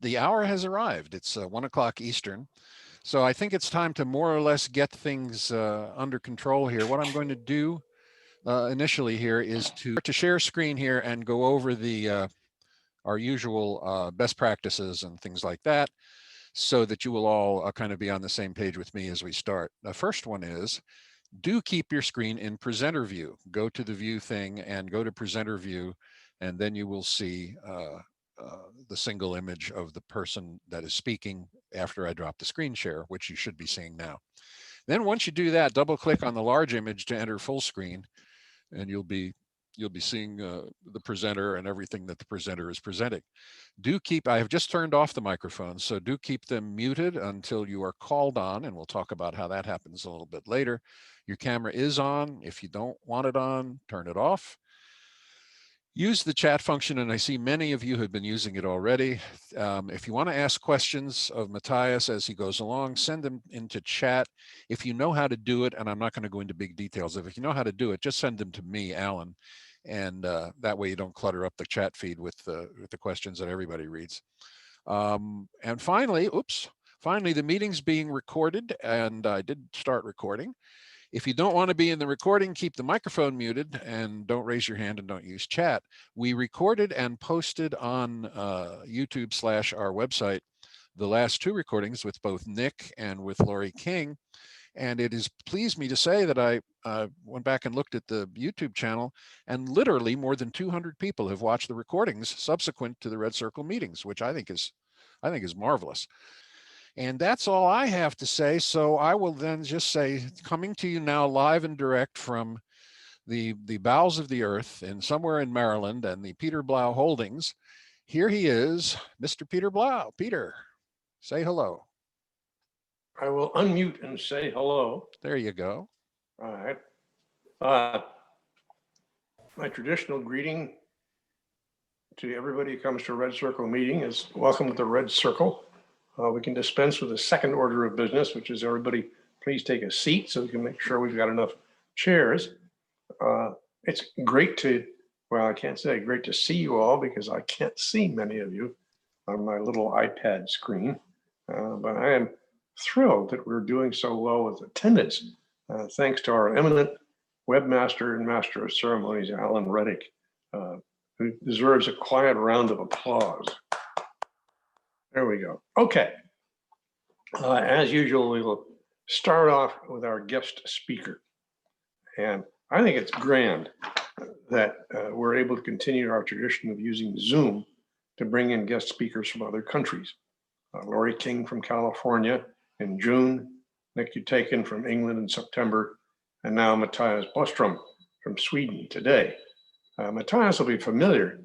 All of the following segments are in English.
the hour has arrived. It's 1 o'clock Eastern. So I think it's time to more or less get things under control here. What I'm going to do initially here is to share screen here and go over the our usual best practices and things like that, so that you will all kind of be on the same page with me as we start. The first one is, do keep your screen in presenter view. Go to the view thing and go to presenter view, and then you will see the single image of the person that is speaking after I drop the screen share, which you should be seeing now. Then once you do that, double click on the large image to enter full screen, and you'll be seeing the presenter and everything that the presenter is presenting. I have just turned off the microphones, so do keep them muted until you are called on, and we'll talk about how that happens a little bit later. Your camera is on. If you don't want it on, turn it off. Use the chat function, and I see many of you have been using it already. If you want to ask questions of Matthias as he goes along, send them into chat. If you know how to do it, and I'm not going to go into big details, if you know how to do it, just send them to me, Alan, and that way you don't clutter up the chat feed with the questions that everybody reads. And finally, the meeting's being recorded, and I did start recording. If you don't want to be in the recording, keep the microphone muted and don't raise your hand and don't use chat. We recorded and posted on YouTube / our website the last 2 recordings with both Nick and with Laurie King. And it has pleased me to say that I went back and looked at the YouTube channel, and literally more than 200 people have watched the recordings subsequent to the Red Circle meetings, which I think is marvelous. And that's all I have to say. So I will then just say, coming to you now live and direct from the bowels of the earth and somewhere in Maryland and the Peter Blau Holdings, here he is, Mr. Peter Blau. Peter, say hello. I will unmute and say hello. There you go. All right. My traditional greeting to everybody who comes to a Red Circle meeting is welcome to the Red Circle. We can dispense with the second order of business, which is everybody please take a seat so we can make sure we've got enough chairs. It's great I can't say great to see you all because I can't see many of you on my little iPad screen, but I am thrilled that we're doing so well with attendance, thanks to our eminent webmaster and master of ceremonies, Alan Reddick, who deserves a quiet round of applause. There we go. Okay. As usual, we will start off with our guest speaker. And I think it's grand that we're able to continue our tradition of using Zoom to bring in guest speakers from other countries. Laurie King from California in June, Nick Utakin from England in September, and now Matthias Bostrom from Sweden today. Matthias will be familiar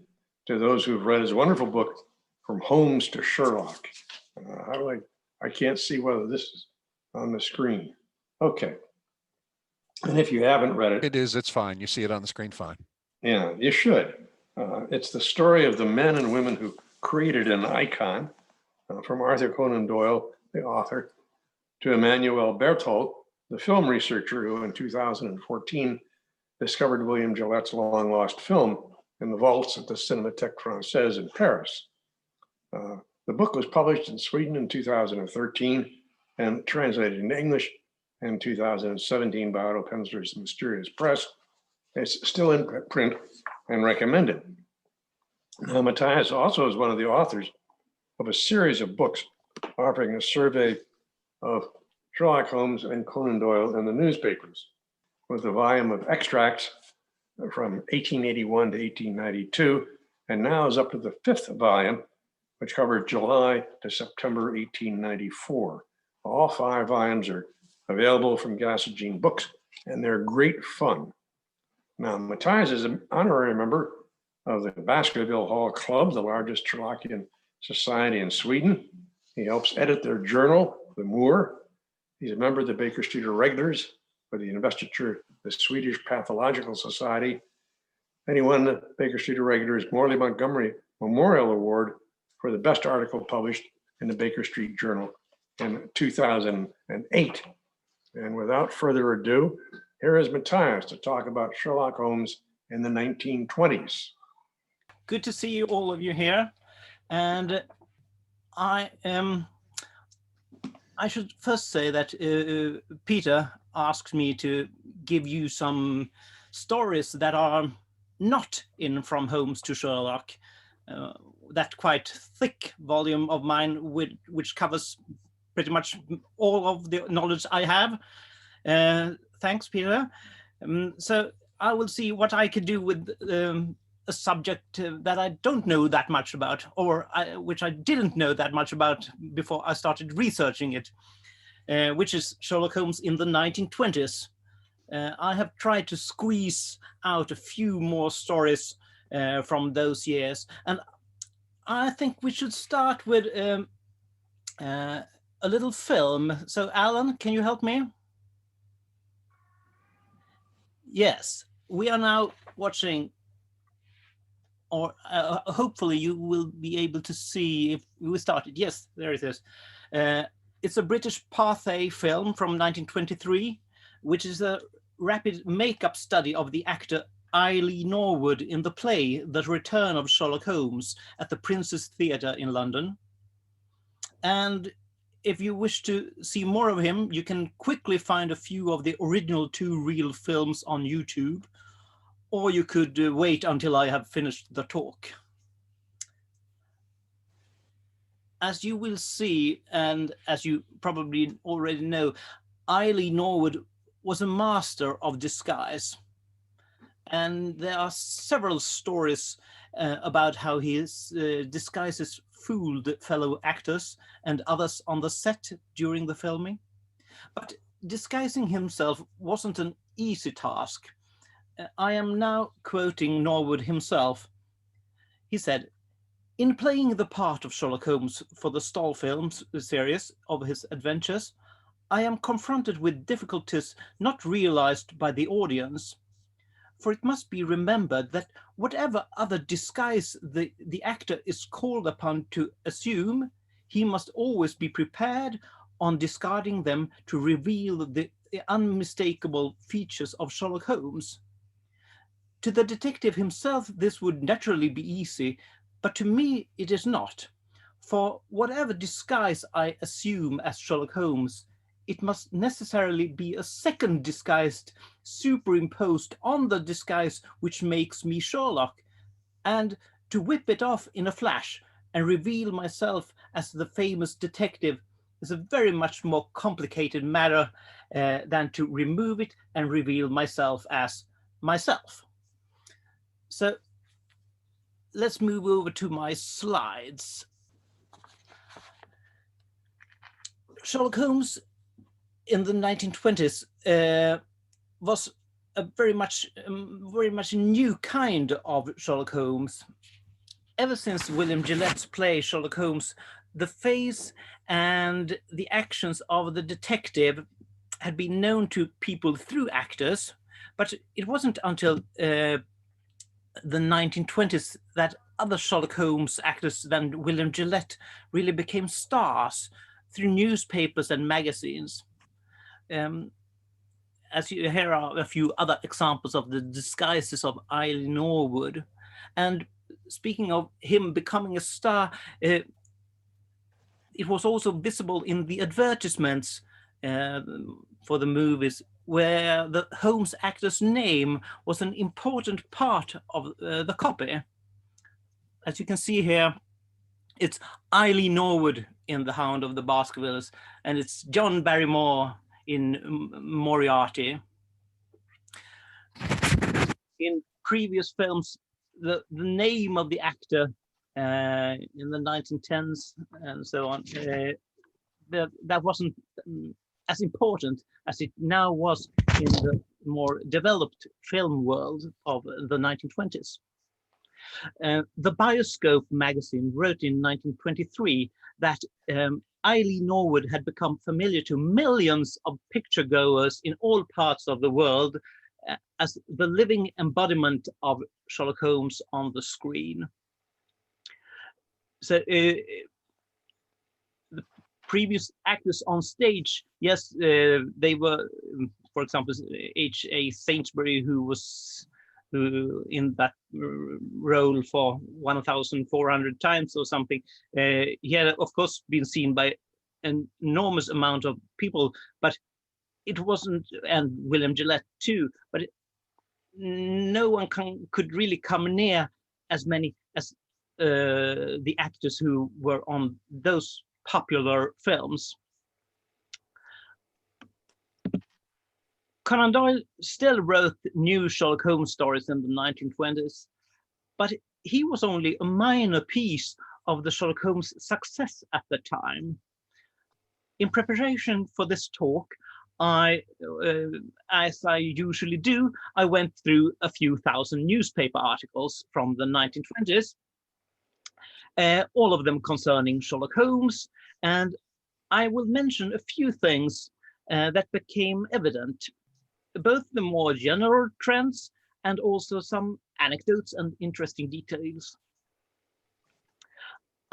to those who've read his wonderful book, From Holmes to Sherlock. I can't see whether this is on the screen. Okay. And if you haven't read it. It is, it's fine. You see it on the screen fine. Yeah, you should. It's the story of the men and women who created an icon, from Arthur Conan Doyle, the author, to Emmanuel Berthold, the film researcher who in 2014 discovered William Gillette's long-lost film in the vaults at the Cinémathèque Française in Paris. The book was published in Sweden in 2013 and translated into English in 2017 by Otto Penzler's Mysterious Press. It's still in print and recommended. Now, Matthias also is one of the authors of a series of books offering a survey of Sherlock Holmes and Conan Doyle in the newspapers, with a volume of extracts from 1881 to 1892, and now is up to the 5th volume, which covered July to September 1894. All 5 volumes are available from Gasogene Books, and they're great fun. Now, Matthias is an honorary member of the Baskerville Hall Club, the largest Sherlockian society in Sweden. He helps edit their journal, The Moor. He's a member of the Baker Street Irregulars for the investiture of the Swedish Pathological Society. And he won the Baker Street Irregulars Morley Montgomery Memorial Award for the best article published in the Baker Street Journal in 2008. And without further ado, here is Matthias to talk about Sherlock Holmes in the 1920s. Good to see you, all of you here. And I should first say that Peter asked me to give you some stories that are not in From Holmes to Sherlock. That quite thick volume of mine, which covers pretty much all of the knowledge I have. Thanks, Peter. So I will see what I can do with a subject that I don't know that much about, or which I didn't know that much about before I started researching it, which is Sherlock Holmes in the 1920s. I have tried to squeeze out a few more stories from those years, and I think we should start with a little film. So Alan, can you help me? Yes, we are now watching, or hopefully you will be able to see if we started. Yes, there it is. It's a British Pathé film from 1923, which is a rapid makeup study of the actor Eileen Norwood in the play The Return of Sherlock Holmes at the Prince's Theatre in London. And if you wish to see more of him, you can quickly find a few of the original 2 reel films on YouTube, or you could wait until I have finished the talk. As you will see, and as you probably already know, Eileen Norwood was a master of disguise. And there are several stories about how his disguises fooled fellow actors and others on the set during the filming. But disguising himself wasn't an easy task. I am now quoting Norwood himself. He said, "In playing the part of Sherlock Holmes for the Stoll films series of his adventures, I am confronted with difficulties not realized by the audience. For it must be remembered that whatever other disguise the actor is called upon to assume, he must always be prepared on discarding them to reveal the unmistakable features of Sherlock Holmes. To the detective himself, this would naturally be easy, but to me it is not. For whatever disguise I assume as Sherlock Holmes, it must necessarily be a second disguise superimposed on the disguise which makes me Sherlock, and to whip it off in a flash and reveal myself as the famous detective is a very much more complicated matter than to remove it and reveal myself as myself." So let's move over to my slides. Sherlock Holmes in the 1920s was a very much a new kind of Sherlock Holmes. Ever since William Gillette's play Sherlock Holmes, the face and the actions of the detective had been known to people through actors, but it wasn't until the 1920s that other Sherlock Holmes actors than William Gillette really became stars through newspapers and magazines. As you here are a few other examples of the disguises of Eileen Norwood. And speaking of him becoming a star, it was also visible in the advertisements for the movies, where the Holmes actor's name was an important part of the copy. As you can see here, it's Eileen Norwood in The Hound of the Baskervilles, and it's John Barrymore in Moriarty. In previous films, the name of the actor in the 1910s and so on, that wasn't as important as it now was in the more developed film world of the 1920s. The Bioscope magazine wrote in 1923 that Eileen Norwood had become familiar to millions of picture goers in all parts of the world as the living embodiment of Sherlock Holmes on the screen. So the previous actors on stage, yes, they were, for example, H.A. Sainsbury, who in that role for 1,400 times or something. He had, of course, been seen by an enormous amount of people, but it wasn't, and William Gillette too, but no one could really come near as many as the actors who were on those popular films. Conan Doyle still wrote new Sherlock Holmes stories in the 1920s, but he was only a minor piece of the Sherlock Holmes success at the time. In preparation for this talk, as I usually do, I went through a few thousand newspaper articles from the 1920s, all of them concerning Sherlock Holmes, and I will mention a few things that became evident, both the more general trends and also some anecdotes and interesting details.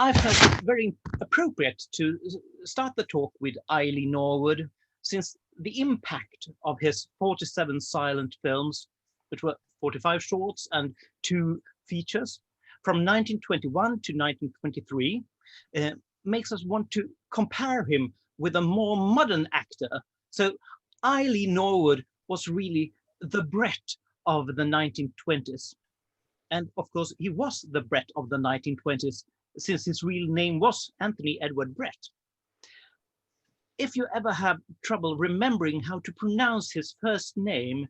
I felt it very appropriate to start the talk with Eileen Norwood, since the impact of his 47 silent films, which were 45 shorts and 2 features, from 1921 to 1923, makes us want to compare him with a more modern actor. So Eileen Norwood was really the Brett of the 1920s. And of course, he was the Brett of the 1920s, since his real name was Anthony Edward Brett. If you ever have trouble remembering how to pronounce his first name,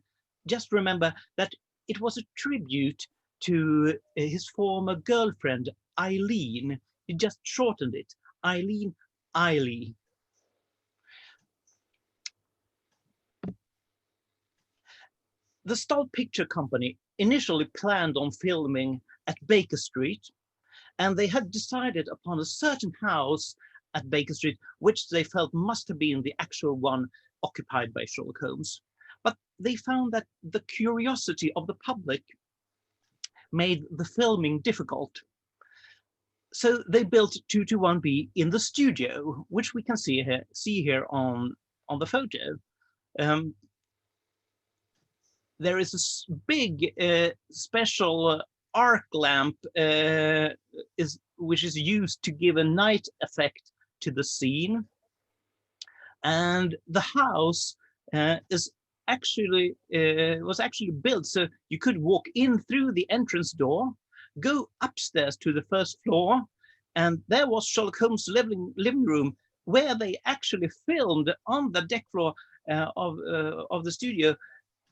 just remember that it was a tribute to his former girlfriend, Eileen. He just shortened it, Eileen Eiley. The Stoll Picture Company initially planned on filming at Baker Street, and they had decided upon a certain house at Baker Street, which they felt must have been the actual one occupied by Sherlock Holmes. But they found that the curiosity of the public made the filming difficult. So they built 221B in the studio, which we can see here on the photo. There is a big special arc lamp which is used to give a night effect to the scene, and the house was actually built so you could walk in through the entrance door, go upstairs to the first floor, and there was Sherlock Holmes' living room, where they actually filmed on the deck floor of the studio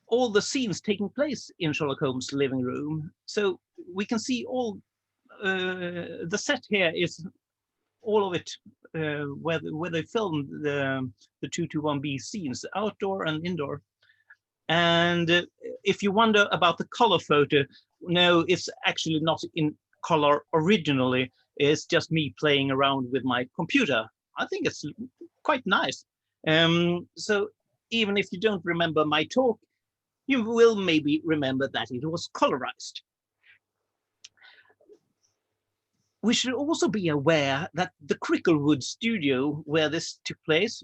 all the scenes taking place in Sherlock Holmes' living room. So we can see all the set here is all of it where they filmed the 221B scenes, outdoor and indoor. And if you wonder about the color photo, no, it's actually not in color originally. It's just me playing around with my computer. I think it's quite nice. So even if you don't remember my talk, you will maybe remember that it was colorized. We should also be aware that the Cricklewood studio, where this took place,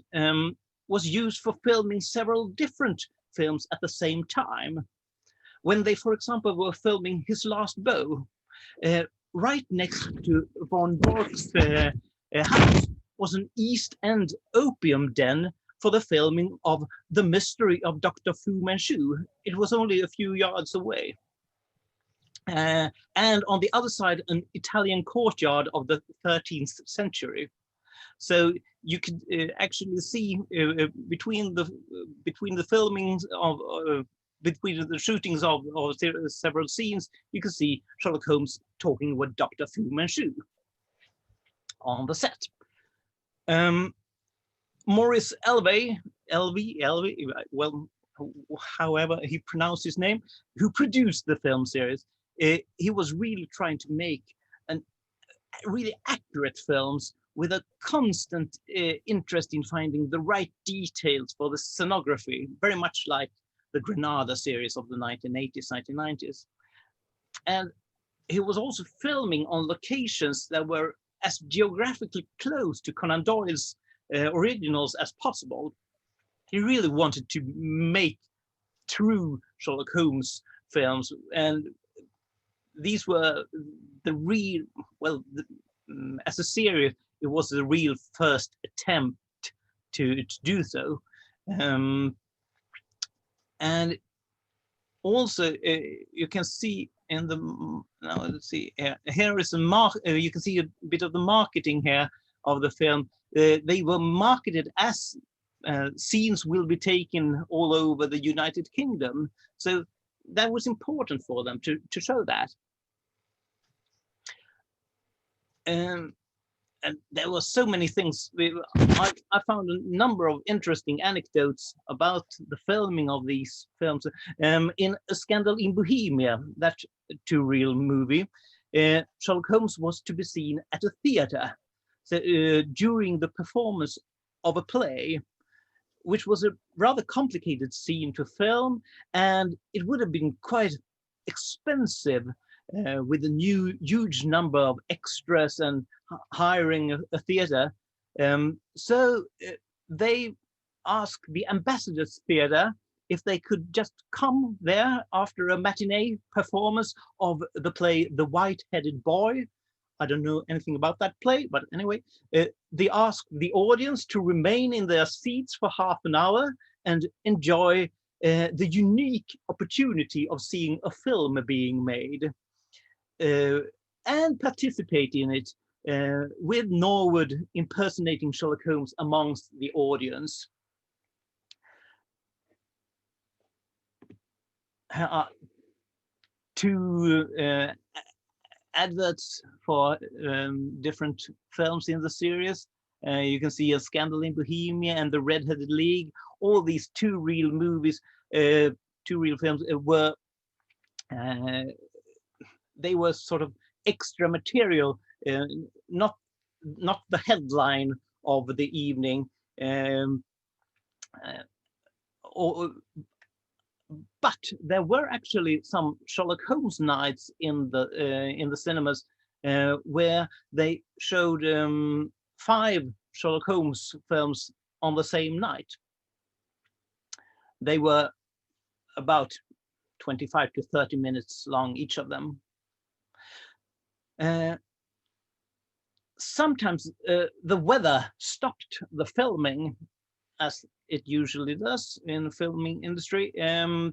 was used for filming several different films at the same time. When they, for example, were filming His Last Beau, right next to von Bork's house was an East End opium den for the filming of The Mystery of Dr. Fu Manchu. It was only a few yards away. And on the other side, an Italian courtyard of the 13th century. So you could actually see between the filmings of between the shootings of several scenes, you can see Sherlock Holmes talking with Dr. Fu Manchu on the set. Maurice Elvey, well, however he pronounced his name, who produced the film series, he was really trying to make really accurate films with a constant interest in finding the right details for the scenography, very much like the Granada series of the 1980s, 1990s. And he was also filming on locations that were as geographically close to Conan Doyle's originals as possible. He really wanted to make true Sherlock Holmes films, and these were the real, well, as a series, it was the real first attempt to do so. And also, you can see in the, now let's see, here is you can see a bit of the marketing here of the film. They were marketed as scenes will be taken all over the United Kingdom. So that was important for them to show that. And there were so many things. I found a number of interesting anecdotes about the filming of these films. In A Scandal in Bohemia, that two-reel movie, Sherlock Holmes was to be seen at a theater during the performance of a play, which was a rather complicated scene to film, and it would have been quite expensive with a huge number of extras and hiring a theater. So they asked the Ambassadors Theatre if they could just come there after a matinee performance of the play The White-Headed Boy. I don't know anything about that play, but anyway, they asked the audience to remain in their seats for half an hour and enjoy the unique opportunity of seeing a film being made, and participate in it with Norwood impersonating Sherlock Holmes amongst the audience. Two adverts for different films in the series. You can see A Scandal in Bohemia and The Red-Headed League. All these two-reel movies, two-reel films were, they were sort of extra material, not the headline of the evening. But there were actually some Sherlock Holmes nights in the cinemas where they showed 5 Sherlock Holmes films on the same night. They were about 25 to 30 minutes long, each of them. Sometimes the weather stopped the filming, as it usually does in the filming industry. A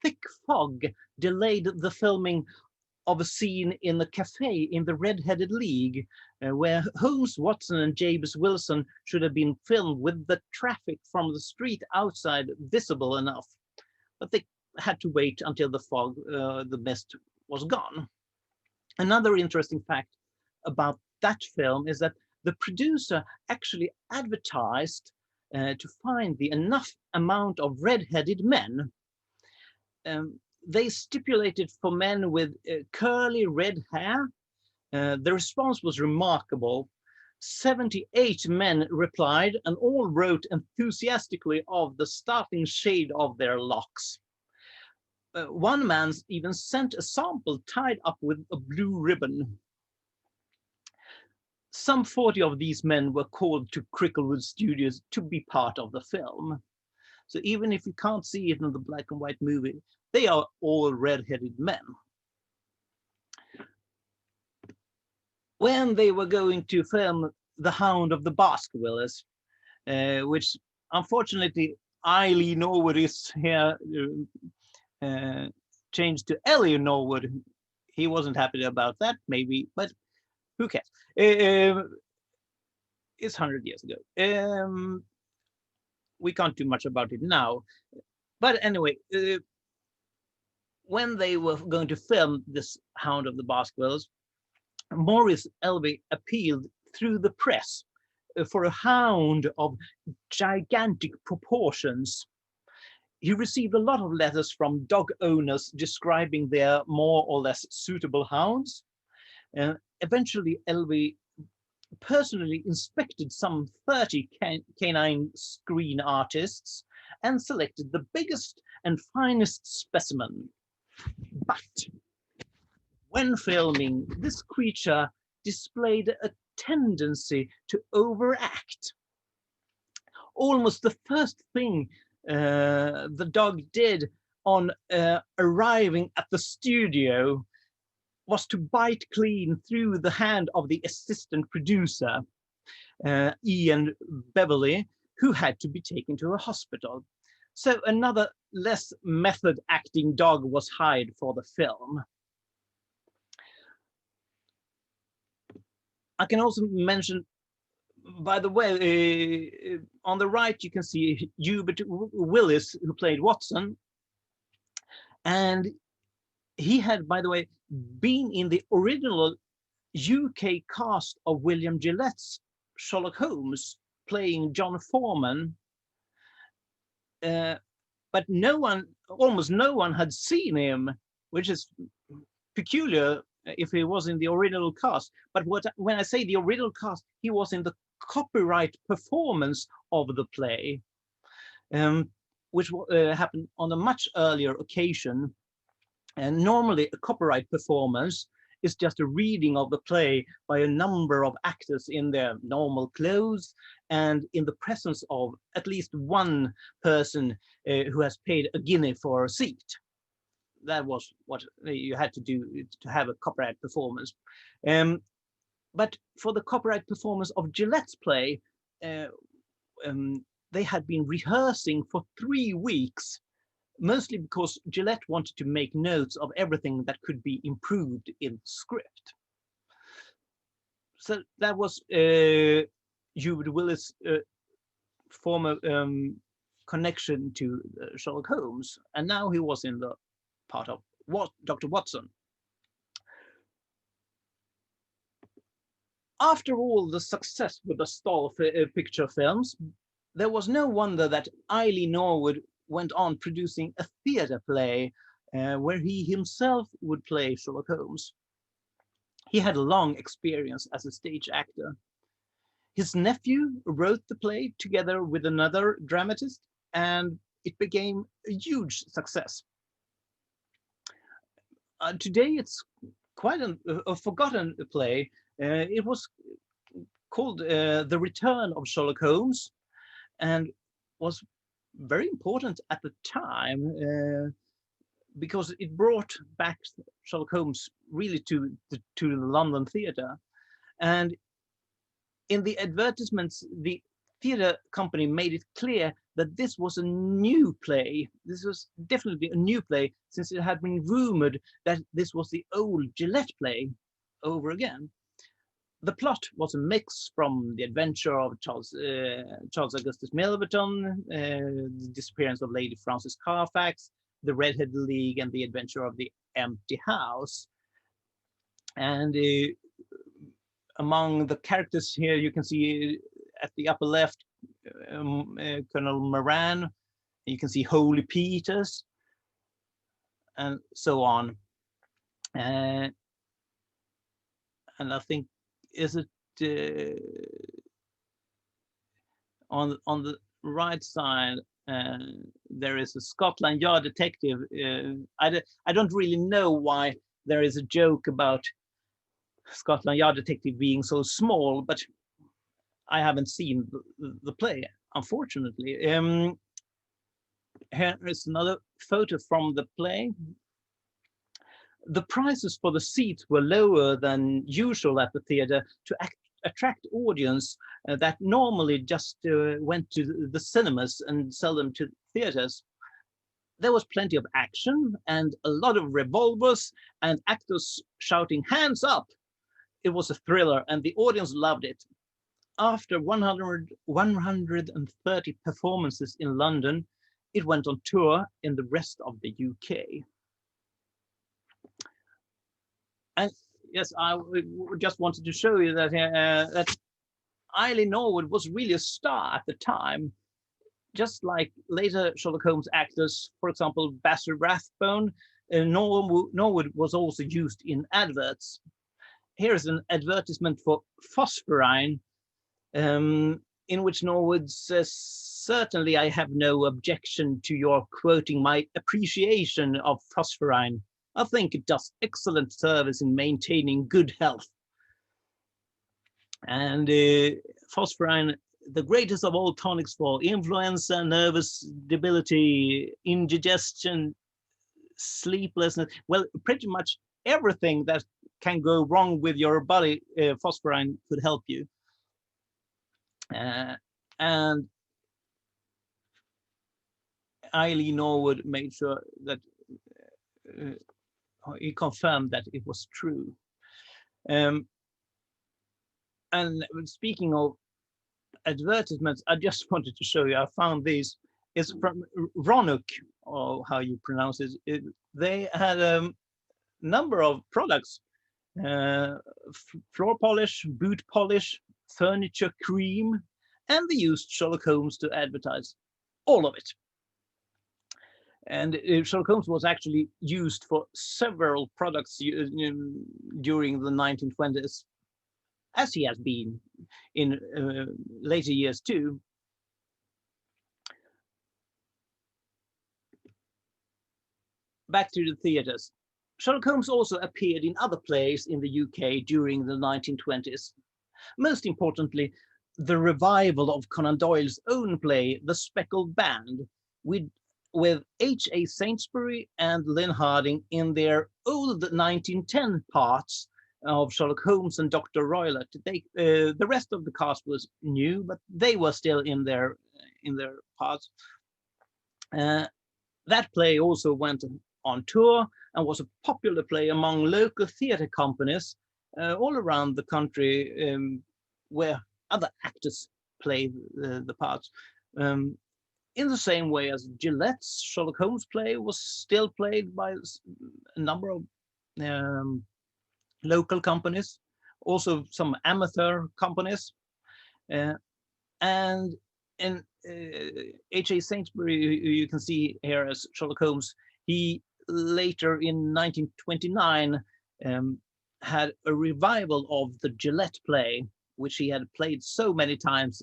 thick fog delayed the filming of a scene in the cafe in the Red-Headed League, where Holmes, Watson, and James Wilson should have been filmed with the traffic from the street outside visible enough. But they had to wait until the fog, the mist was gone. Another interesting fact about that film is that the producer actually advertised to find the enough amount of red-headed men. They stipulated for men with curly red hair. The response was remarkable. 78 men replied, and all wrote enthusiastically of the startling shade of their locks. One man even sent a sample tied up with a blue ribbon. Some 40 of these men were called to Cricklewood Studios to be part of the film. So even if you can't see it in the black and white movie, they are all red-headed men. When they were going to film The Hound of the Baskervilles, which unfortunately Eileen Norwood is here changed to Eileen Norwood. He wasn't happy about that, maybe, but who cares? It's 100 years ago. We can't do much about it now. But anyway, when they were going to film this Hound of the Baskervilles, Maurice Elvey appealed through the press for a hound of gigantic proportions. He received a lot of letters from dog owners describing their more or less suitable hounds. Eventually, Elvey personally inspected some 30 canine screen artists and selected the biggest and finest specimen. But when filming, this creature displayed a tendency to overact. Almost the first thing the dog did on arriving at the studio was to bite clean through the hand of the assistant producer, Ian Beverley, who had to be taken to a hospital. So another less method acting dog was hired for the film. I can also mention, by the way, on the right you can see Hubert Willis, who played Watson, and he had, by the way, been in the original UK cast of William Gillette's Sherlock Holmes, playing John Foreman, but almost no one had seen him, which is peculiar if he was in the original cast. But when I say the original cast, he was in the copyright performance of the play, which happened on a much earlier occasion. And normally a copyright performance is just a reading of the play by a number of actors in their normal clothes and in the presence of at least one person who has paid a guinea for a seat. That was what you had to do to have a copyright performance. But for the copyright performance of Gillette's play, they had been rehearsing for 3 weeks, mostly because Gillette wanted to make notes of everything that could be improved in the script. So that was Hubert Willis' former connection to Sherlock Holmes, and now he was in the part of Dr. Watson. After all the success with the Stoll picture films, there was no wonder that Eileen Norwood went on producing a theatre play where he himself would play Sherlock Holmes. He had a long experience as a stage actor. His nephew wrote the play together with another dramatist, and it became a huge success. Today it's quite a forgotten play. It was called The Return of Sherlock Holmes, and was very important at the time because it brought back Sherlock Holmes really to the London theatre. And in the advertisements, the theatre company made it clear that this was a new play. This was definitely a new play, since it had been rumored that this was the old Gillette play over again. The plot was a mix from the adventure of Charles Augustus Milverton, the disappearance of Lady Frances Carfax, the Red-Headed League, and the adventure of the empty house. And among the characters here, you can see at the upper left, Colonel Moran, you can see Holy Peters, and so on. And I think, is it on the right side, there is a Scotland Yard detective. I don't really know why there is a joke about Scotland Yard detective being so small, but I haven't seen the play, unfortunately. Here is another photo from the play. The prices for the seats were lower than usual at the theatre to attract audience that normally just went to the cinemas and seldom to theatres. There was plenty of action and a lot of revolvers and actors shouting, "Hands up!" It was a thriller and the audience loved it. After 130 performances in London, it went on tour in the rest of the UK. And yes, I just wanted to show you that that Eileen Norwood was really a star at the time, just like later Sherlock Holmes actors, for example, Basil Rathbone. Norwood was also used in adverts. Here is an advertisement for Phosphorine, in which Norwood says, "Certainly I have no objection to your quoting my appreciation of Phosphorine. I think it does excellent service in maintaining good health." And Phosphorine, the greatest of all tonics for influenza, nervous debility, indigestion, sleeplessness. Well, pretty much everything that can go wrong with your body, phosphorine could help you. And Eileen Norwood made sure that he confirmed that it was true. And speaking of advertisements, I just wanted to show you, I found these. It's from Ronuk, or how you pronounce it. They had a number of products, floor polish, boot polish, furniture cream, and they used Sherlock Holmes to advertise all of it. And Sherlock Holmes was actually used for several products during the 1920s, as he has been in later years too. Back to the theaters. Sherlock Holmes also appeared in other plays in the UK during the 1920s. Most importantly, the revival of Conan Doyle's own play, The Speckled Band, with H.A. Saintsbury and Lynn Harding in their old 1910 parts of Sherlock Holmes and Dr. Roylott. The rest of the cast was new, but they were still in their parts. That play also went on tour and was a popular play among local theatre companies all around the country, where other actors played the parts. In the same way as Gillette's Sherlock Holmes play was still played by a number of local companies, also some amateur companies. And in H.A. Saintsbury, you can see here as Sherlock Holmes, he later in 1929 had a revival of the Gillette play, which he had played so many times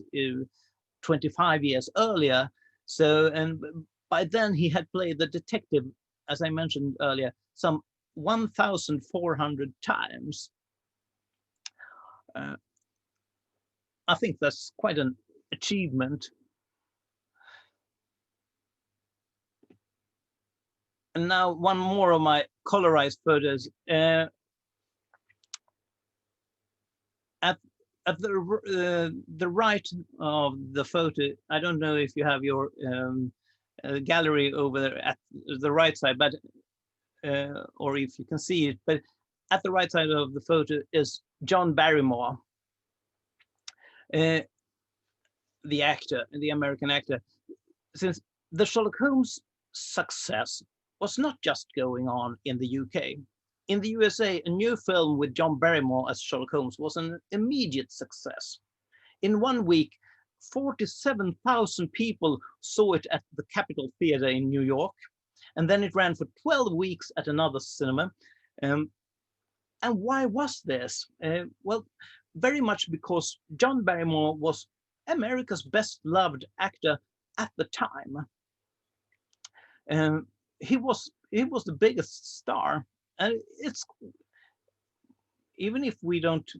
25 years earlier. So, and by then he had played the detective, as I mentioned earlier, some 1,400 times. I think that's quite an achievement. And now one more of my colorized photos. At the right of the photo, I don't know if you have your gallery over there at the right side, but or if you can see it, but at the right side of the photo is John Barrymore, the actor, the American actor. Since the Sherlock Holmes success was not just going on in the UK. In the USA, a new film with John Barrymore as Sherlock Holmes was an immediate success. In 1 week, 47,000 people saw it at the Capitol Theatre in New York, and then it ran for 12 weeks at another cinema. And why was this? Well, very much because John Barrymore was America's best loved actor at the time. He was the biggest star. And it's, even if we don't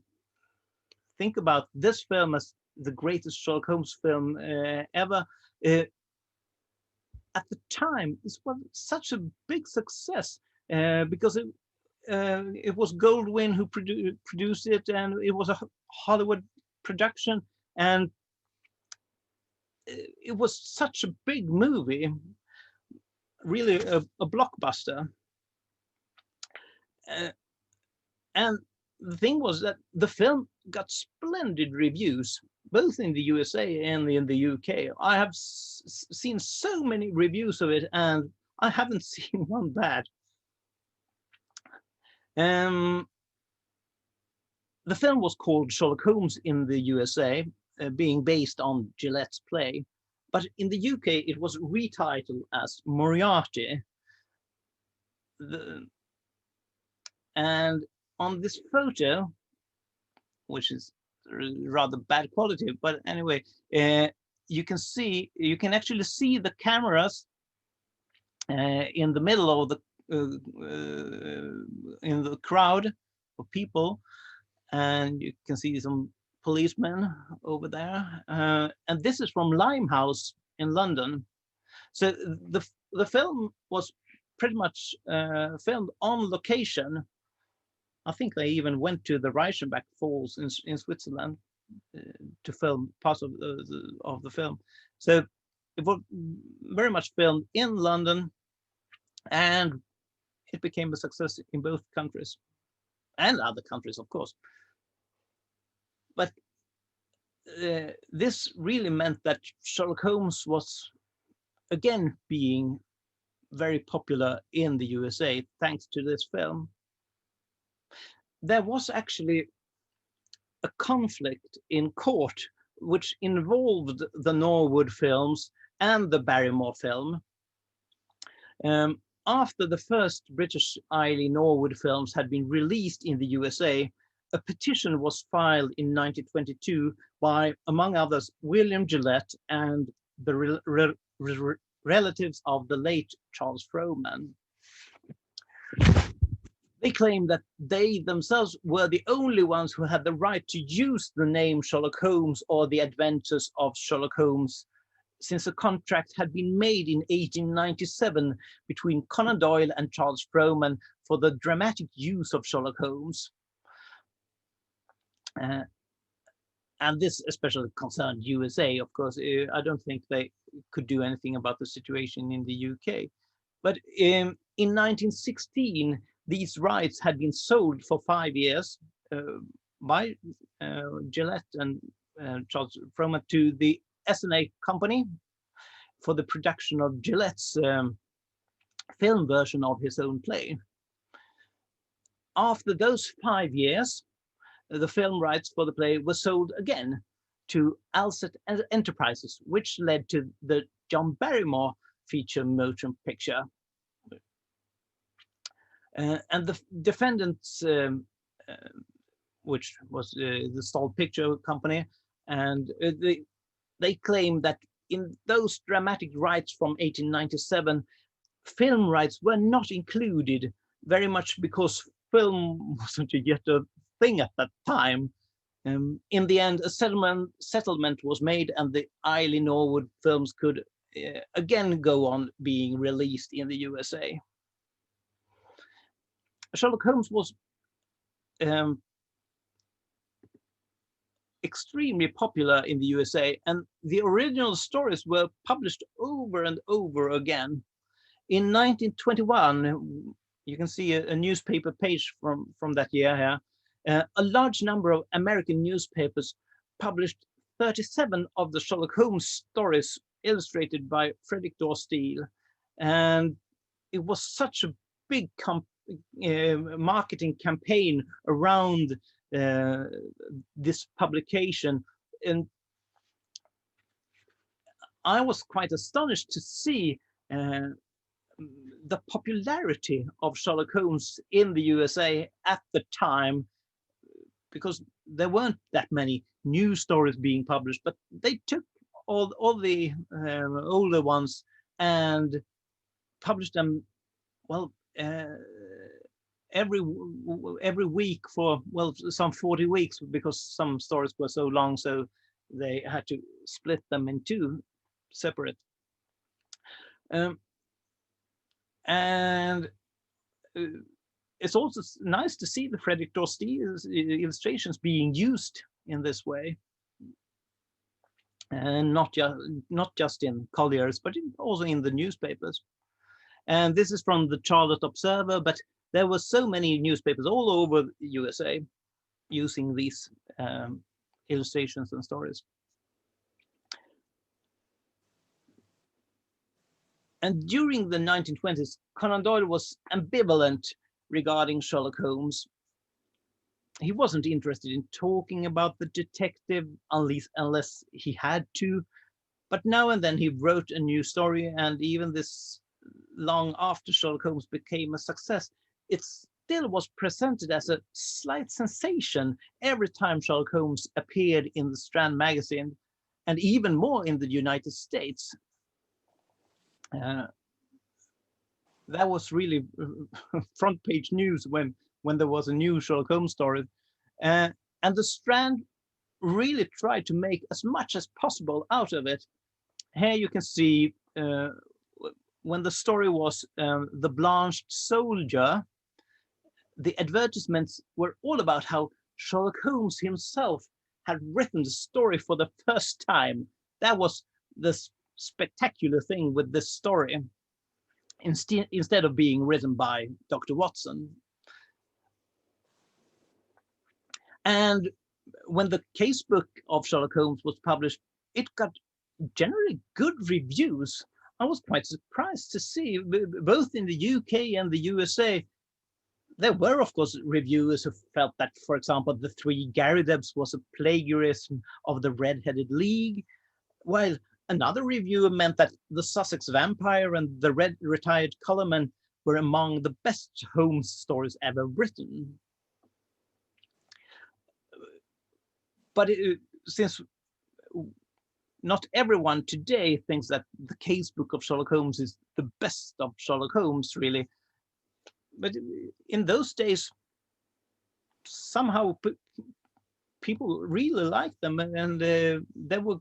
think about this film as the greatest Sherlock Holmes film ever, at the time this was such a big success because it was Goldwyn who produced it, and it was a Hollywood production, and it was such a big movie, really a blockbuster. And the thing was that the film got splendid reviews, both in the USA and in the UK. I have seen so many reviews of it, and I haven't seen one bad. The film was called Sherlock Holmes in the USA, being based on Gillette's play, but in the UK it was retitled as Moriarty. And on this photo, which is rather bad quality, but anyway, you can actually see the cameras in the middle of the in the crowd of people, and you can see some policemen over there. And this is from Limehouse in London. So the film was pretty much filmed on location. I think they even went to the Reichenbach Falls in Switzerland to film parts of the film. So it was very much filmed in London, and it became a success in both countries and other countries, of course. But this really meant that Sherlock Holmes was again being very popular in the USA thanks to this film. There was actually a conflict in court which involved the Norwood films and the Barrymore film. After the first British Eileen Norwood films had been released in the USA, a petition was filed in 1922 by, among others, William Gillette and the relatives of the late Charles Frohman. They claimed that they themselves were the only ones who had the right to use the name Sherlock Holmes or the adventures of Sherlock Holmes, since a contract had been made in 1897 between Conan Doyle and Charles Frohman for the dramatic use of Sherlock Holmes. And this especially concerned USA, of course. I don't think they could do anything about the situation in the UK. But in 1916, these rights had been sold for 5 years by Gillette and Charles Frohman to the S&A company for the production of Gillette's film version of his own play. After those 5 years, the film rights for the play were sold again to Alcett Enterprises, which led to the John Barrymore feature motion picture. And the defendants, which was the Stoll Picture Company, and they claimed that in those dramatic rights from 1897, film rights were not included, very much because film wasn't yet a thing at that time. In the end, a settlement was made, and the Eileen Norwood films could again go on being released in the USA. Sherlock Holmes was extremely popular in the USA, and the original stories were published over and over again. In 1921, you can see a newspaper page from that year here. A large number of American newspapers published 37 of the Sherlock Holmes stories illustrated by Frederick Dorr Steele, and it was such a big marketing campaign around this publication, and I was quite astonished to see the popularity of Sherlock Holmes in the USA at the time, because there weren't that many new stories being published, but they took all the older ones and published them, well, every week for, well, some 40 weeks, because some stories were so long, so they had to split them in two separate. And it's also nice to see the Frederick Dorr Steele's illustrations being used in this way, and not just in Collier's, but also in the newspapers. And this is from the Charlotte Observer, but there were so many newspapers all over the USA using these illustrations and stories. And during the 1920s, Conan Doyle was ambivalent regarding Sherlock Holmes. He wasn't interested in talking about the detective unless he had to, but now and then he wrote a new story, and even this long after Sherlock Holmes became a success, it still was presented as a slight sensation every time Sherlock Holmes appeared in the Strand magazine, and even more in the United States. That was really front page news when there was a new Sherlock Holmes story. And the Strand really tried to make as much as possible out of it. Here you can see when the story was The Blanched Soldier, the advertisements were all about how Sherlock Holmes himself had written the story for the first time. That was the spectacular thing with this story, instead of being written by Dr. Watson. And when the casebook of Sherlock Holmes was published, it got generally good reviews. I was quite surprised to see, both in the UK and the USA, there were, of course, reviewers who felt that, for example, The Three Garridebs was a plagiarism of The Red-Headed League, while another reviewer meant that The Sussex Vampire and The Retired Colorman were among the best Holmes stories ever written. But since not everyone today thinks that the casebook of Sherlock Holmes is the best of Sherlock Holmes, really, but in those days, somehow people really liked them, and there were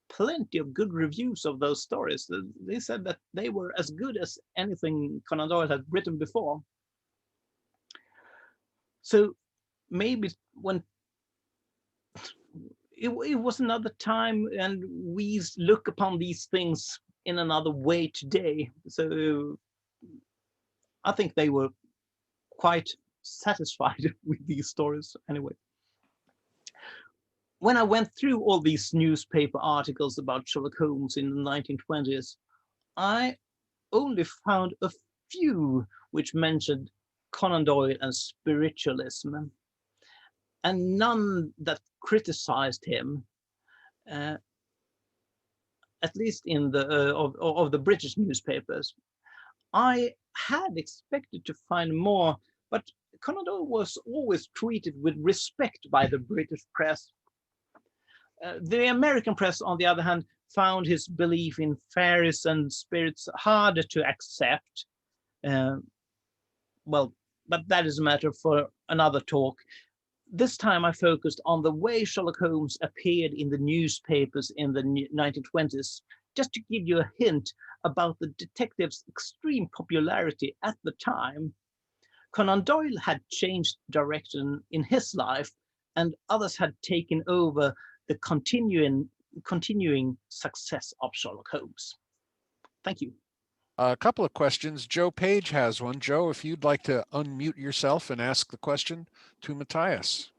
plenty of good reviews of those stories. They said that they were as good as anything Conan Doyle had written before. So maybe when it was another time, and we look upon these things in another way today. So I think they were quite satisfied with these stories anyway. When I went through all these newspaper articles about Sherlock Holmes in the 1920s, I only found a few which mentioned Conan Doyle and spiritualism, and none that criticized him, at least in the of the British newspapers. I had expected to find more, but Conan Doyle was always treated with respect by the British press. The American press, on the other hand, found his belief in fairies and spirits harder to accept. Well, but that is a matter for another talk. This time I focused on the way Sherlock Holmes appeared in the newspapers in the 1920s, just to give you a hint about the detective's extreme popularity at the time. Conan Doyle had changed direction in his life, and others had taken over the continuing success of Sherlock Holmes. Thank you. A couple of questions. Joe Page has one. Joe, if you'd like to unmute yourself and ask the question to Matthias.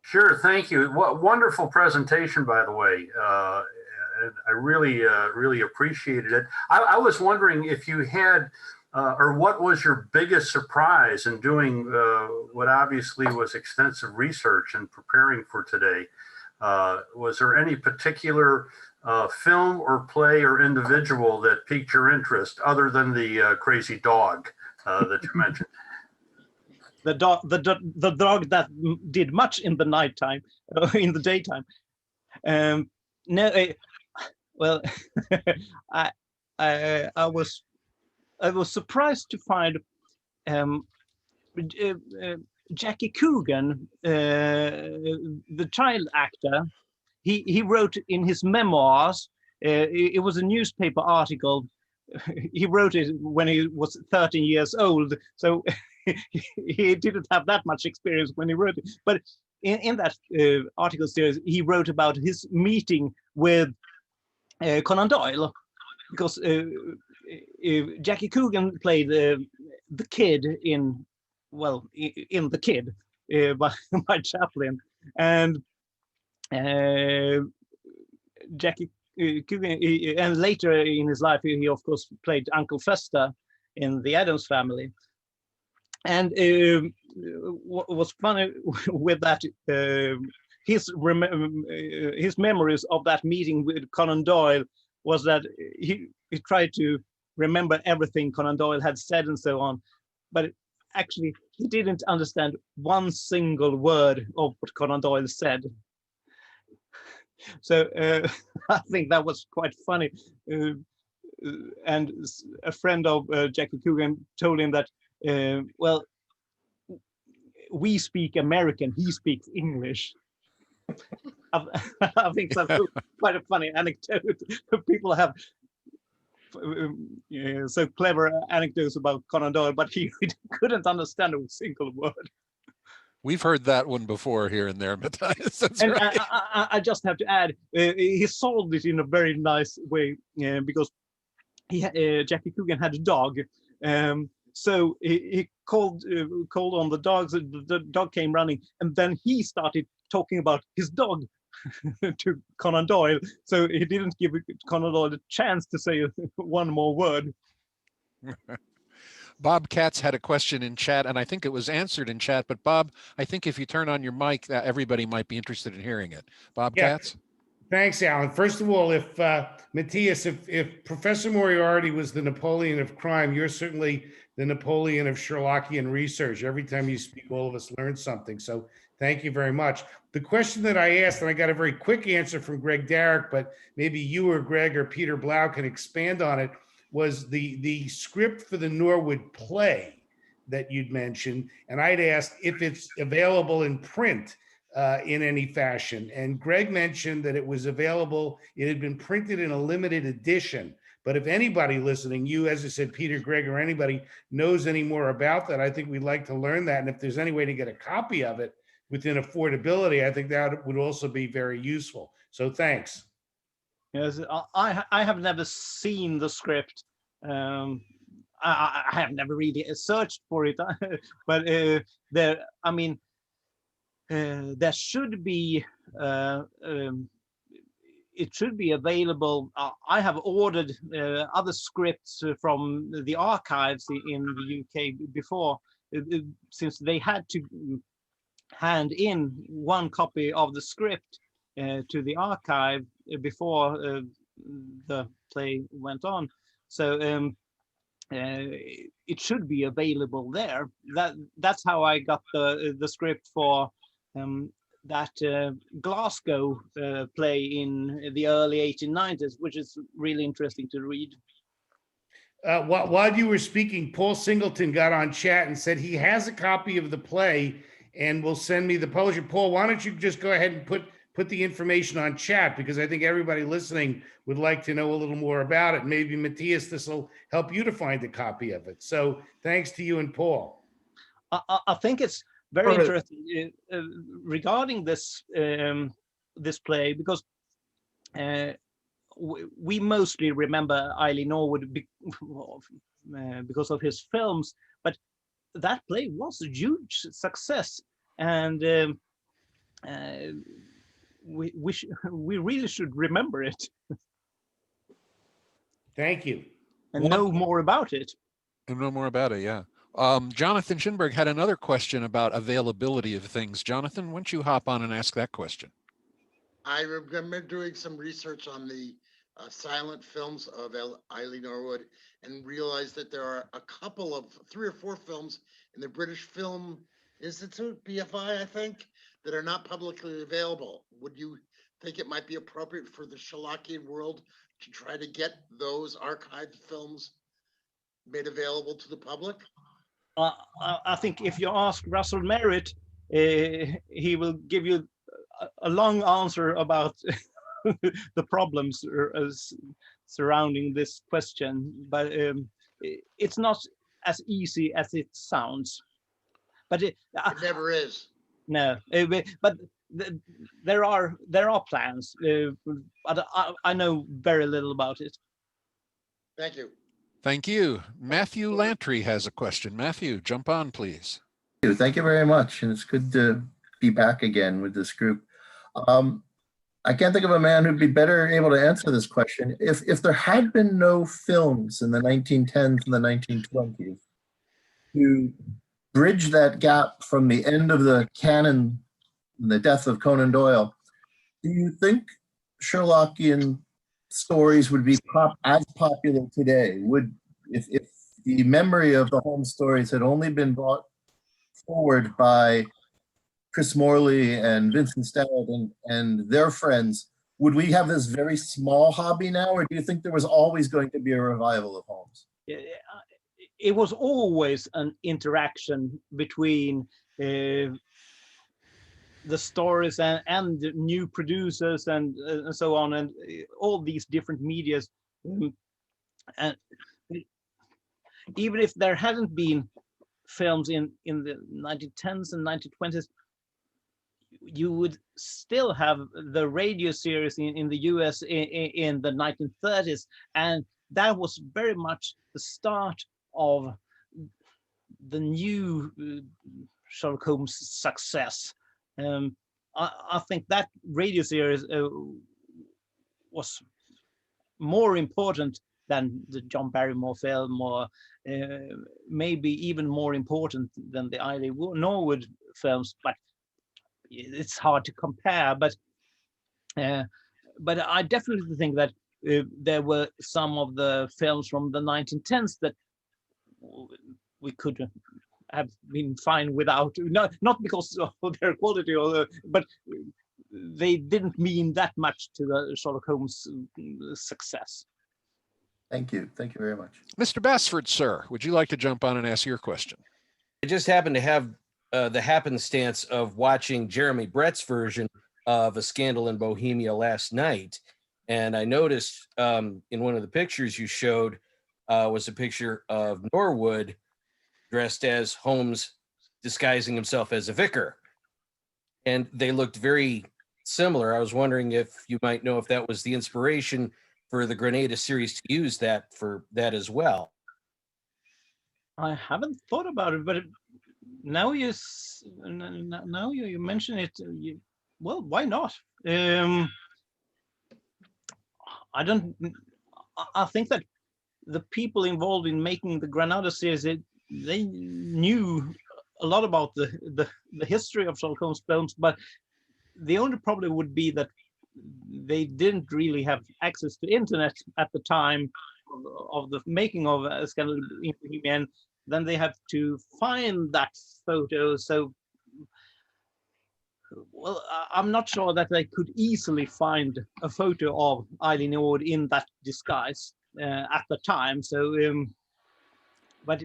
Sure, thank you. What wonderful presentation, by the way. I really appreciated it. I was wondering if you had, or what was your biggest surprise in doing what obviously was extensive research and preparing for today. Was there any particular film or play or individual that piqued your interest other than the crazy dog that you mentioned? The dog that did much in the nighttime, in the daytime. No, well, I was surprised to find Jackie Coogan, the child actor. He wrote in his memoirs. It was a newspaper article. He wrote it when he was 13 years old, so he didn't have that much experience when he wrote it. But in that article series, he wrote about his meeting with Conan Doyle, because Jackie Coogan played the kid in The Kid by Chaplin, and Jackie Coogan, and later in his life, he of course played Uncle Fester in The Addams Family. And what was funny with that, his memories of that meeting with Conan Doyle was that he tried to remember everything Conan Doyle had said and so on, but actually he didn't understand one single word of what Conan Doyle said. So I think that was quite funny. And a friend of Jackie Coogan told him that, well, we speak American, he speaks English. I think that's quite a funny anecdote. People have so clever anecdotes about Conan Doyle, but he couldn't understand a single word. We've heard that one before here and there, Matthias. That's And right. I just have to add, he solved it in a very nice way because Jackie Coogan had a dog. So he called on the dogs. The dog came running, and then he started talking about his dog to Conan Doyle. So he didn't give Conan Doyle a chance to say one more word. Bob Katz had a question in chat, and I think it was answered in chat. But Bob, I think if you turn on your mic, that everybody might be interested in hearing it. Bob Katz? Thanks, Alan. First of all, if Matthias, if Professor Moriarty was the Napoleon of crime, you're certainly the Napoleon of Sherlockian research. Every time you speak, all of us learn something. So thank you very much. The question that I asked, and I got a very quick answer from Greg Derrick, but maybe you or Greg or Peter Blau can expand on it, was the script for the Norwood play that you'd mentioned. And I'd asked if it's available in print in any fashion. And Greg mentioned that it was available, it had been printed in a limited edition. But if anybody listening, you, as I said, Peter, Greg, or anybody knows any more about that, I think we'd like to learn that. And if there's any way to get a copy of it within affordability, I think that would also be very useful. So thanks. Yes, I have never seen the script. I have never really searched for it, but there should be it should be available. I have ordered other scripts from the archives in the UK before, since they had to hand in one copy of the script to the archive before the play went on. So it should be available there. That's how I got the script for that Glasgow play in the early 1890s, which is really interesting to read. While you were speaking, Paul Singleton got on chat and said he has a copy of the play and will send me the publisher. Paul, why don't you just go ahead and put the information on chat, because I think everybody listening would like to know a little more about it. Maybe Matthias, this will help you to find a copy of it. So thanks to you and Paul. I think it's very interesting regarding this this play, because we mostly remember Eileen Norwood because of his films, but that play was a huge success, and we really should remember it. Thank you. And know more about it. And know more about it, yeah. Jonathan Schinberg had another question about availability of things. Jonathan, why don't you hop on and ask that question? I remember doing some research on the silent films of Eileen Norwood and realized that there are a couple of 3 or 4 films in the British Film Institute, BFI, I think, that are not publicly available. Would you think it might be appropriate for the Sherlockian world to try to get those archived films made available to the public? I think if you ask Russell Merritt, he will give you a long answer about the problems surrounding this question, but it's not as easy as it sounds. But it never is. No, but there are plans, but I know very little about it. Thank you. Thank you. Matthew Lantry has a question. Matthew, jump on, please. Thank you very much, and it's good to be back again with this group. I can't think of a man who'd be better able to answer this question. If there had been no films in the 1910s and the 1920s to bridge that gap from the end of the canon, the death of Conan Doyle, do you think Sherlockian stories would be as popular today? If the memory of the Holmes stories had only been brought forward by Chris Morley and Vincent Stellett and their friends, would we have this very small hobby now, or do you think there was always going to be a revival of Holmes? It was always an interaction between the stories and the new producers and so on, and all these different medias And even if there hadn't been films in the 1910s and 1920s, you would still have the radio series in the US in the 1930s, and that was very much the start of the new Sherlock Holmes success. I think that radio series was more important than the John Barrymore film, or maybe even more important than the Eileen Norwood films. But it's hard to compare. But I definitely think that there were some of the films from the 1910s that we could have been fine without, not because of their quality, but they didn't mean that much to the Sherlock Holmes success. Thank you. Thank you very much. Mr. Bassford, sir, would you like to jump on and ask your question? I just happened to have the happenstance of watching Jeremy Brett's version of A Scandal in Bohemia last night. And I noticed in one of the pictures you showed was a picture of Norwood dressed as Holmes disguising himself as a vicar. And they looked very similar. I was wondering if you might know if that was the inspiration for the Grenada series to use that for that as well. I haven't thought about it, but now you mention it. Well, why not? I think that the people involved in making the Granada series, they knew a lot about the history of Sherlock Holmes films, but the only problem would be that they didn't really have access to internet at the time of the making of A Scandal in Bohemia, and then they have to find that photo. So, well, I'm not sure that they could easily find a photo of Eileen Norwood in that disguise at the time. So, but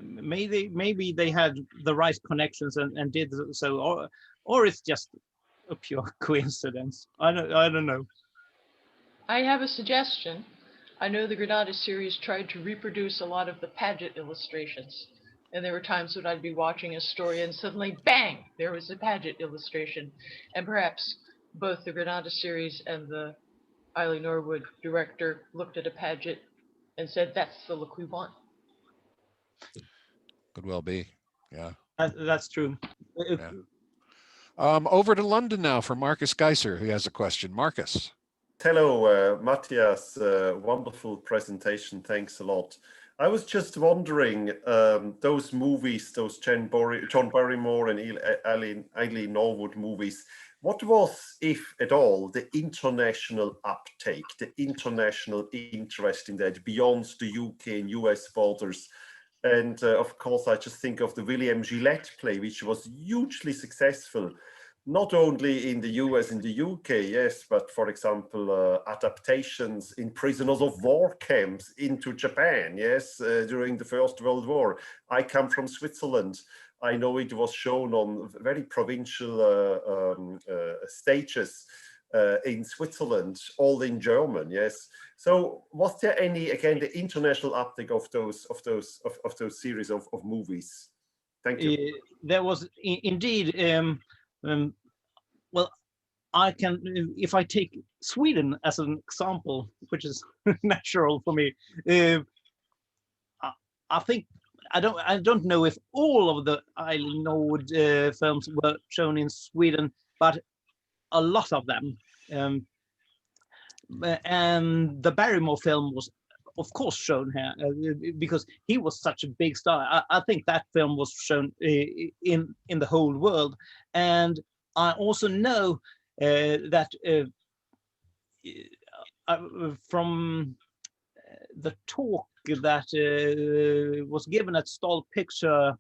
maybe they had the right connections and did so, or it's just a pure coincidence. I don't know. I have a suggestion. I know the Granada series tried to reproduce a lot of the Paget illustrations. And there were times when I'd be watching a story and suddenly, bang, there was a Paget illustration. And perhaps both the Granada series and the Eileen Norwood director looked at a Paget and said, that's the look we want. Could well be, yeah. That's true. Yeah. Over to London now for Marcus Geiser, who has a question. Marcus. Hello, Matthias. Wonderful presentation. Thanks a lot. I was just wondering, those movies, those John Barrymore and Eileen Norwood movies, what was, if at all, the international uptake, the international interest in that beyond the UK and US borders? And of course, I just think of the William Gillette play, which was hugely successful, not only in the US and the UK, yes, but for example, adaptations in prisoners of war camps into Japan, yes, during the First World War. I come from Switzerland. I know it was shown on very provincial stages in Switzerland, all in German, yes. So was there any, again, the international uptake of those series of movies? Thank you. There was indeed. Well, I can, if I take Sweden as an example, which is natural for me. I think I don't know if all of the Eileen Norwood films were shown in Sweden, but a lot of them. And the Barrymore film was, of course, shown here because he was such a big star. I think that film was shown in the whole world. And I also know that from the talk that was given at Stoll Picture,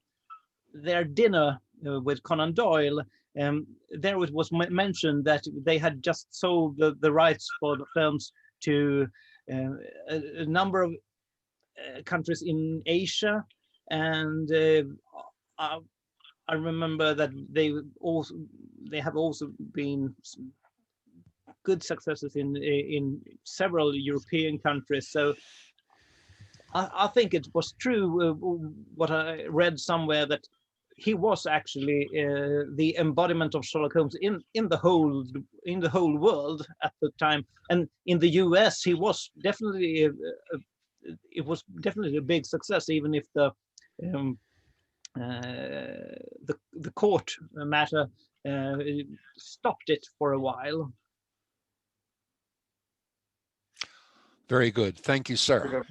their dinner with Conan Doyle, there it was mentioned that they had just sold the rights for the films to a number of countries in Asia, and I remember that they have also been good successes in several European countries. So I think it was true what I read somewhere, that he was actually the embodiment of Sherlock Holmes in the whole world at the time, and in the US he was definitely it was definitely a big success, even if the court matter stopped it for a while. Very good. Thank you, sir.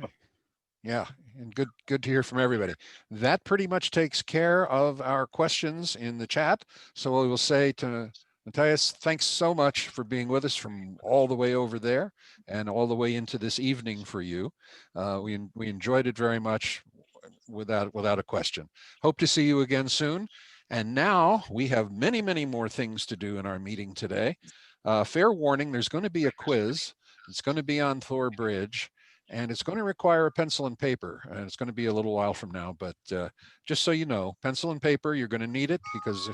Yeah, and good to hear from everybody. That pretty much takes care of our questions in the chat. So we will say to Matthias, thanks so much for being with us from all the way over there and all the way into this evening for you. We enjoyed it very much without a question. Hope to see you again soon. And now we have many, many more things to do in our meeting today. Fair warning, there's going to be a quiz. It's going to be on Thor Bridge. And it's going to require a pencil and paper, and it's going to be a little while from now. But just so you know, pencil and paper, you're going to need it, because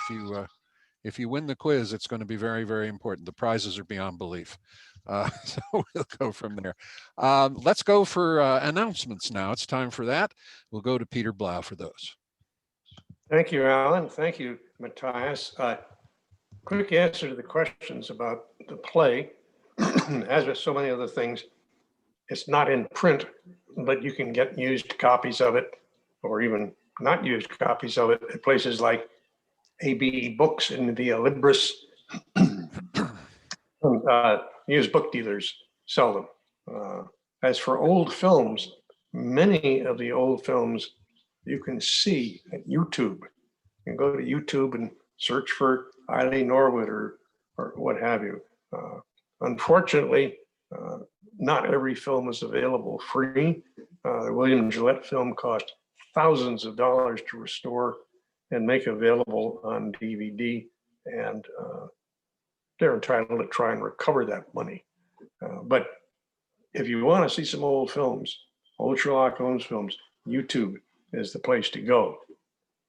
if you win the quiz, it's going to be very, very important. The prizes are beyond belief. So we'll go from there. Let's go for announcements now. It's time for that. We'll go to Peter Blau for those. Thank you, Alan. Thank you, Matthias. Quick answer to the questions about the play. As with so many other things, it's not in print, but you can get used copies of it, or even not used copies of it, at places like ABE Books and Via Libris. Used book dealers sell them. As for old films, many of the old films you can see at YouTube. You can go to YouTube and search for Eileen Norwood or what have you. Unfortunately, not every film is available free. The William Gillette film cost thousands of dollars to restore and make available on DVD, and they're entitled to try and recover that money. But if you want to see some old films, old Sherlock Holmes films, YouTube is the place to go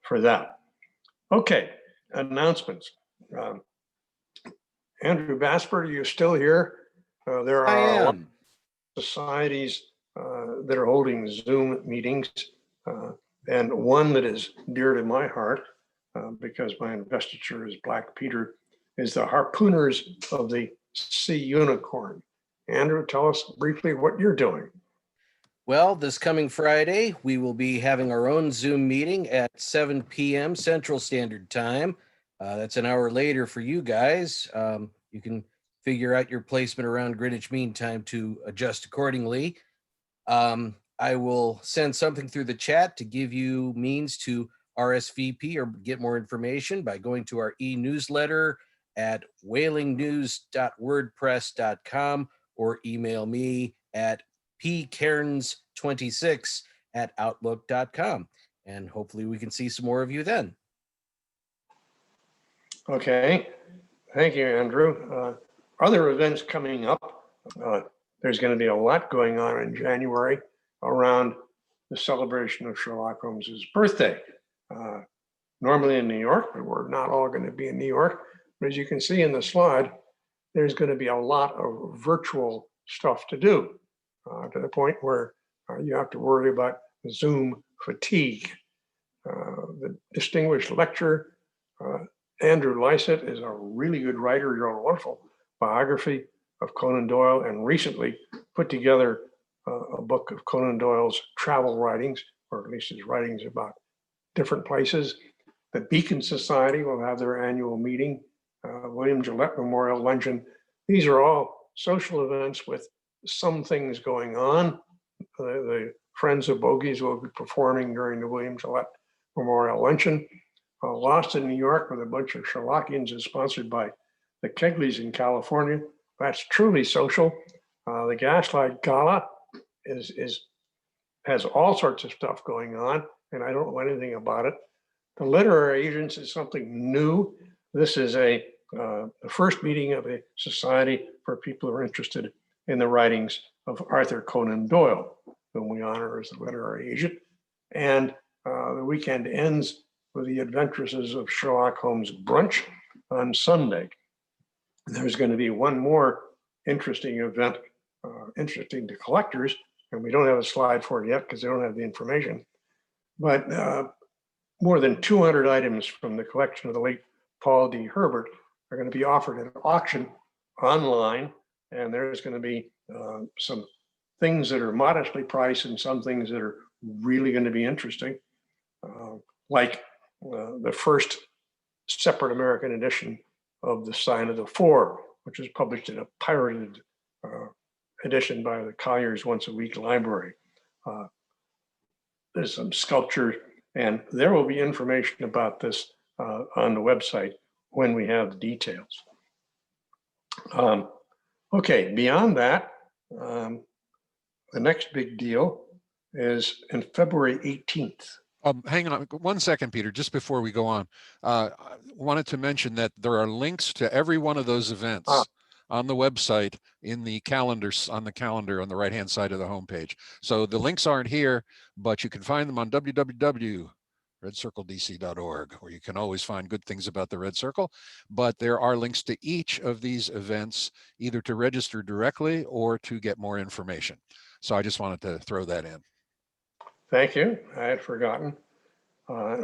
for that. Okay, announcements. Andrew Basford, are you still here? There are societies that are holding Zoom meetings, and one that is dear to my heart, because my investiture is Black Peter, is the Harpooners of the Sea Unicorn. Andrew, tell us briefly what you're doing. Well, this coming Friday, we will be having our own Zoom meeting at 7 p.m. Central Standard Time. That's an hour later for you guys. You can figure out your placement around Greenwich Mean Time to adjust accordingly. I will send something through the chat to give you means to RSVP or get more information by going to our e-newsletter at whalingnews.wordpress.com or email me at pcairns26@outlook.com. And hopefully we can see some more of you then. Okay, thank you, Andrew. Other events coming up. There's going to be a lot going on in January around the celebration of Sherlock Holmes's birthday. Normally in New York, but we're not all going to be in New York. But as you can see in the slide, there's going to be a lot of virtual stuff to do, to the point where you have to worry about Zoom fatigue. The distinguished lecturer, Andrew Lycett, is a really good writer. He wrote a wonderful biography of Conan Doyle and recently put together a book of Conan Doyle's travel writings, or at least his writings about different places. The Beacon Society will have their annual meeting, William Gillette Memorial Luncheon. These are all social events with some things going on. The Friends of Bogies will be performing during the William Gillette Memorial Luncheon. Lost in New York with a bunch of Sherlockians is sponsored by the Kegleys in California. That's truly social. The Gaslight Gala has all sorts of stuff going on, and I don't know anything about it. The Literary Agents is something new. This is the first meeting of a society for people who are interested in the writings of Arthur Conan Doyle, whom we honor as the literary agent. And the weekend ends with the Adventresses of Sherlock Holmes brunch on Sunday. There's going to be one more interesting event, interesting to collectors. And we don't have a slide for it yet because they don't have the information. But more than 200 items from the collection of the late Paul D. Herbert are going to be offered at an auction online. And there's going to be some things that are modestly priced and some things that are really going to be interesting, like the first separate American edition of The Sign of the Four, which was published in a pirated edition by the Collier's Once a Week Library. There's some sculpture, and there will be information about this on the website when we have the details. Okay, beyond that, the next big deal is in February 18th. Hang on 1 second, Peter, just before we go on. I wanted to mention that there are links to every one of those events on the website in the calendars, on the calendar on the right-hand side of the homepage. So the links aren't here, but you can find them on www.redcircledc.org, where you can always find good things about the Red Circle. But there are links to each of these events, either to register directly or to get more information. So I just wanted to throw that in. Thank you. I had forgotten.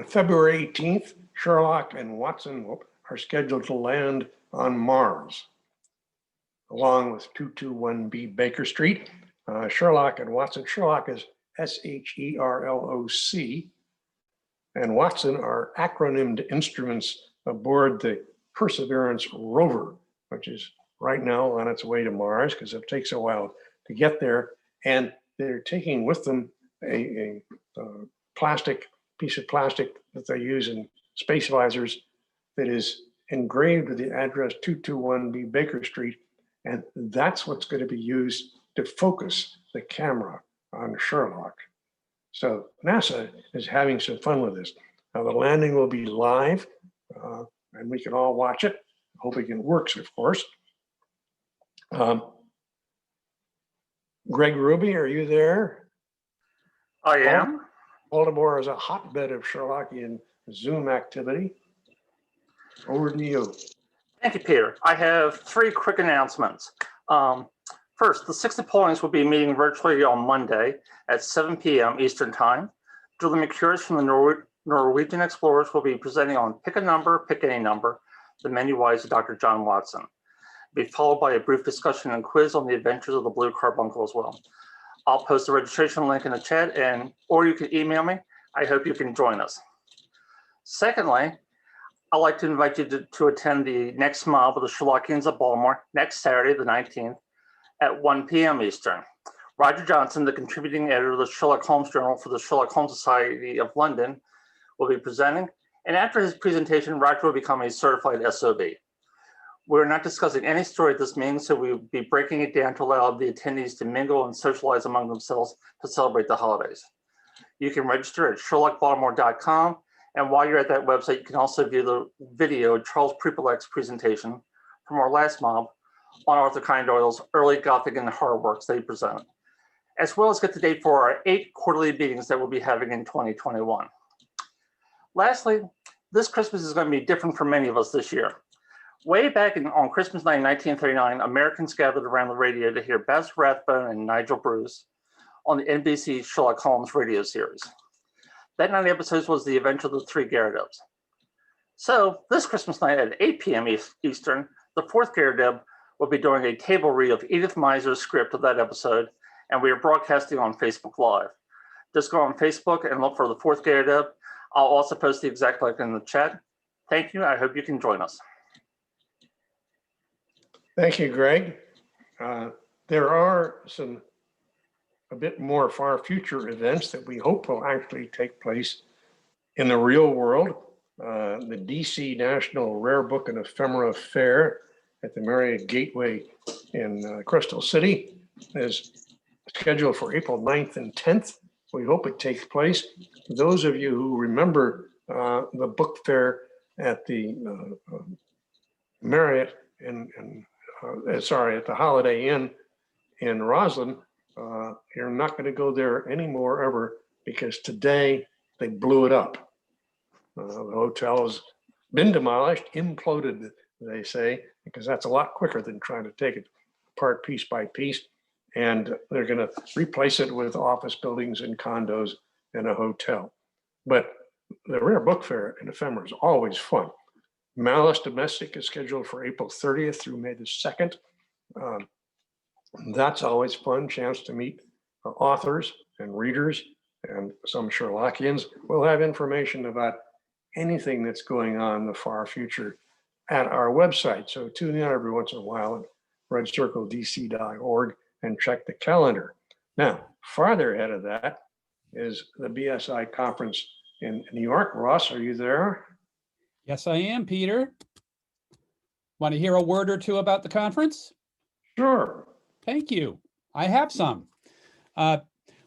February 18th, Sherlock and Watson are scheduled to land on Mars, along with 221B Baker Street. Sherlock and Watson. Sherlock is SHERLOC, and Watson are acronymed instruments aboard the Perseverance rover, which is right now on its way to Mars because it takes a while to get there. And they're taking with them a piece of plastic that they use in space visors that is engraved with the address 221B Baker Street. And that's what's going to be used to focus the camera on Sherlock. So NASA is having some fun with this. Now the landing will be live and we can all watch it, hoping it works, of course. Greg Ruby, are you there? I am. Baltimore is a hotbed of Sherlockian Zoom activity. Over to you. Thank you, Peter. I have 3 quick announcements. First, the 6 Napoleons will be meeting virtually on Monday at 7 p.m. Eastern Time. Julie McCures from the Norwegian Explorers will be presenting on Pick a Number, Pick Any Number, the menu wise of Dr. John Watson. Be followed by a brief discussion and quiz on the adventures of the Blue Carbuncle as well. I'll post the registration link in the chat, or you can email me. I hope you can join us. Secondly, I'd like to invite you to attend the next mob of the Sherlockians of Baltimore next Saturday, the 19th, at 1 p.m. Eastern. Roger Johnson, the contributing editor of the Sherlock Holmes Journal for the Sherlock Holmes Society of London, will be presenting. And after his presentation, Roger will become a certified SOB. We're not discussing any story at this meeting, so we'll be breaking it down to allow the attendees to mingle and socialize among themselves to celebrate the holidays. You can register at sherlockbaltimore.com, and while you're at that website, you can also view the video of Charles Prepelek's presentation from our last mob on Arthur Conan Doyle's early Gothic and horror works that he presented, as well as get the date for our 8 quarterly meetings that we'll be having in 2021. Lastly, this Christmas is going to be different for many of us this year. Way back on Christmas night in 1939, Americans gathered around the radio to hear Baz Rathbone and Nigel Bruce on the NBC Sherlock Holmes radio series. That night episode was The Adventure of the Three Garridebs. So this Christmas night at 8 p.m. Eastern, the 4th Garrideb will be doing a table read of Edith Meiser's script of that episode, and we are broadcasting on Facebook Live. Just go on Facebook and look for the 4th Garrideb. I'll also post the exact link in the chat. Thank you. I hope you can join us. Thank you, Greg. There are a bit more far future events that we hope will actually take place in the real world. The DC National Rare Book and Ephemera Fair at the Marriott Gateway in Crystal City is scheduled for April 9th and 10th. We hope it takes place. Those of you who remember the book fair at the Marriott at the Holiday Inn in Roslyn, you're not going to go there anymore ever because today they blew it up. The hotel has been demolished, imploded, they say, because that's a lot quicker than trying to take it apart piece by piece. And they're going to replace it with office buildings and condos and a hotel. But the Rare Book Fair in Ephemera is always fun. Malice Domestic is scheduled for April 30th through May the 2nd. That's always fun, chance to meet authors and readers and some Sherlockians. We'll have information about anything that's going on in the far future at our website. So tune in every once in a while at redcircledc.org and check the calendar. Now, farther ahead of that is the BSI conference in New York. Ross, are you there? Yes, I am, Peter. Want to hear a word or two about the conference? Sure. Thank you. I have some.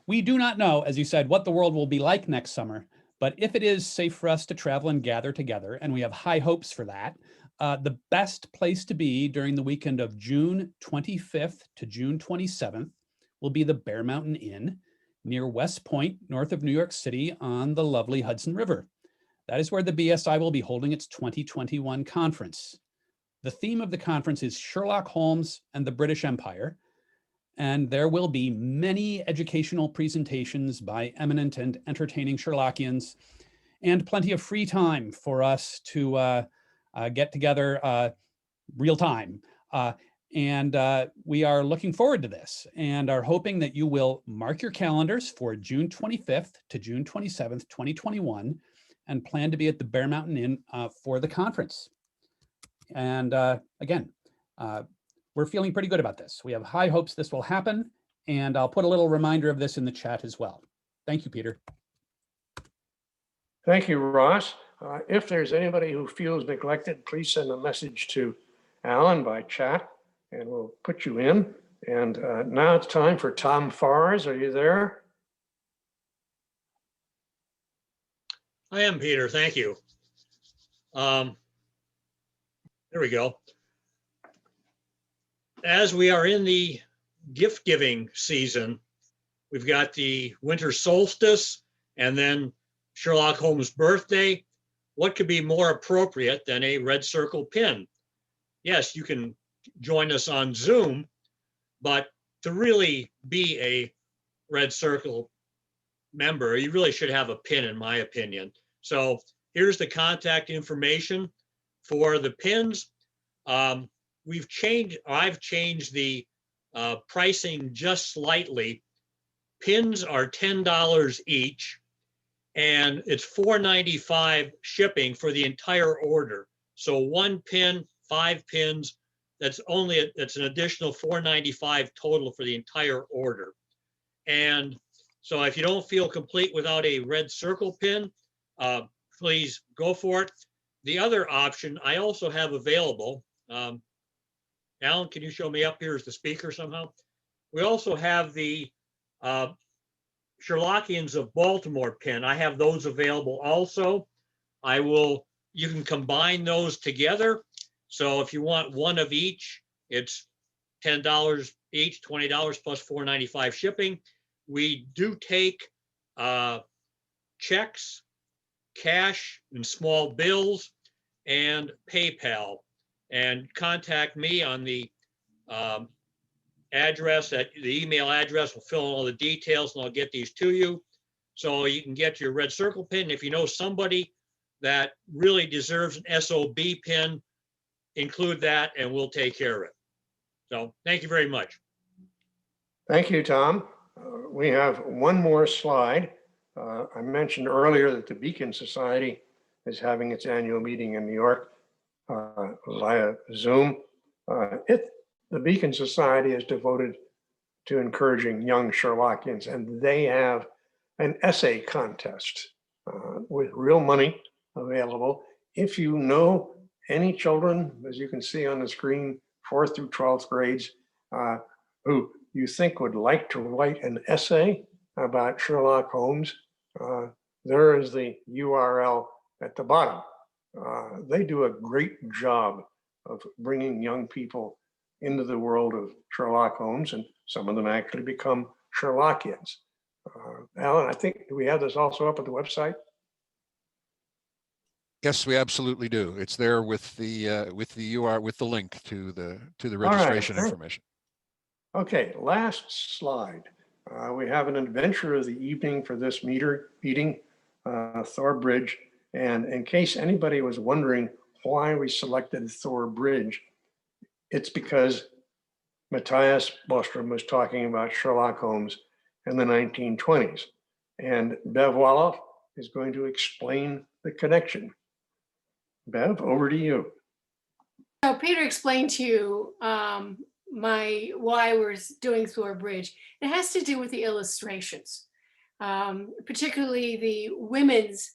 We do not know, as you said, what the world will be like next summer, but if it is safe for us to travel and gather together, and we have high hopes for that, the best place to be during the weekend of June 25th to June 27th will be the Bear Mountain Inn near West Point, north of New York City on the lovely Hudson River. That is where the BSI will be holding its 2021 conference. The theme of the conference is Sherlock Holmes and the British Empire, and there will be many educational presentations by eminent and entertaining Sherlockians, and plenty of free time for us to get together real time. We are looking forward to this and are hoping that you will mark your calendars for June 25th to June 27th, 2021, and plan to be at the Bear Mountain Inn for the conference. And again, we're feeling pretty good about this. We have high hopes this will happen, and I'll put a little reminder of this in the chat as well. Thank you, Peter. Thank you, Ross. If there's anybody who feels neglected, please send a message to Alan by chat, and we'll put you in. And now it's time for Tom Fars. Are you there? I am, Peter. Thank you. There we go. As we are in the gift-giving season, we've got the winter solstice and then Sherlock Holmes' birthday. What could be more appropriate than a red circle pin? Yes, you can join us on Zoom, but to really be a red circle member, you really should have a pin, in my opinion. So here's the contact information for the pins. I've changed the pricing just slightly. Pins are $10 each, and it's $4.95 shipping for the entire order. So one pin, 5 pins, that's an additional $4.95 total for the entire order. And so if you don't feel complete without a red circle pin, please go for it. The other option I also have available, Alan, can you show me up here as the speaker somehow? We also have the Sherlockians of Baltimore pin. I have those available also. You can combine those together. So if you want one of each, it's $10 each, $20 plus $4.95 shipping. We do take checks, cash, and small bills, and PayPal. And contact me on the address, the email address. Will fill in all the details and I'll get these to you. So you can get your red circle pin. If you know somebody that really deserves an SOB pin, include that and we'll take care of it. So thank you very much. Thank you, Tom. We have one more slide. I mentioned earlier that the Beacon Society is having its annual meeting in New York via Zoom. The Beacon Society is devoted to encouraging young Sherlockians, and they have an essay contest with real money available. If you know any children, as you can see on the screen, 4th through 12th grades, who you think would like to write an essay about Sherlock Holmes, there is the URL at the bottom. They do a great job of bringing young people into the world of Sherlock Holmes, and some of them actually become Sherlockians. Alan, I think, do we have this also up at the website? Yes, we absolutely do. It's there with the URL, with the link to the registration information. Okay, last slide. We have an adventure of the evening for this meeting, Thor Bridge. And in case anybody was wondering why we selected Thor Bridge, it's because Matthias Bostrom was talking about Sherlock Holmes in the 1920s. And Bev Wolof is going to explain the connection. Bev, over to you. So Peter explained to you why we're doing Thor Bridge. It has to do with the illustrations, particularly the women's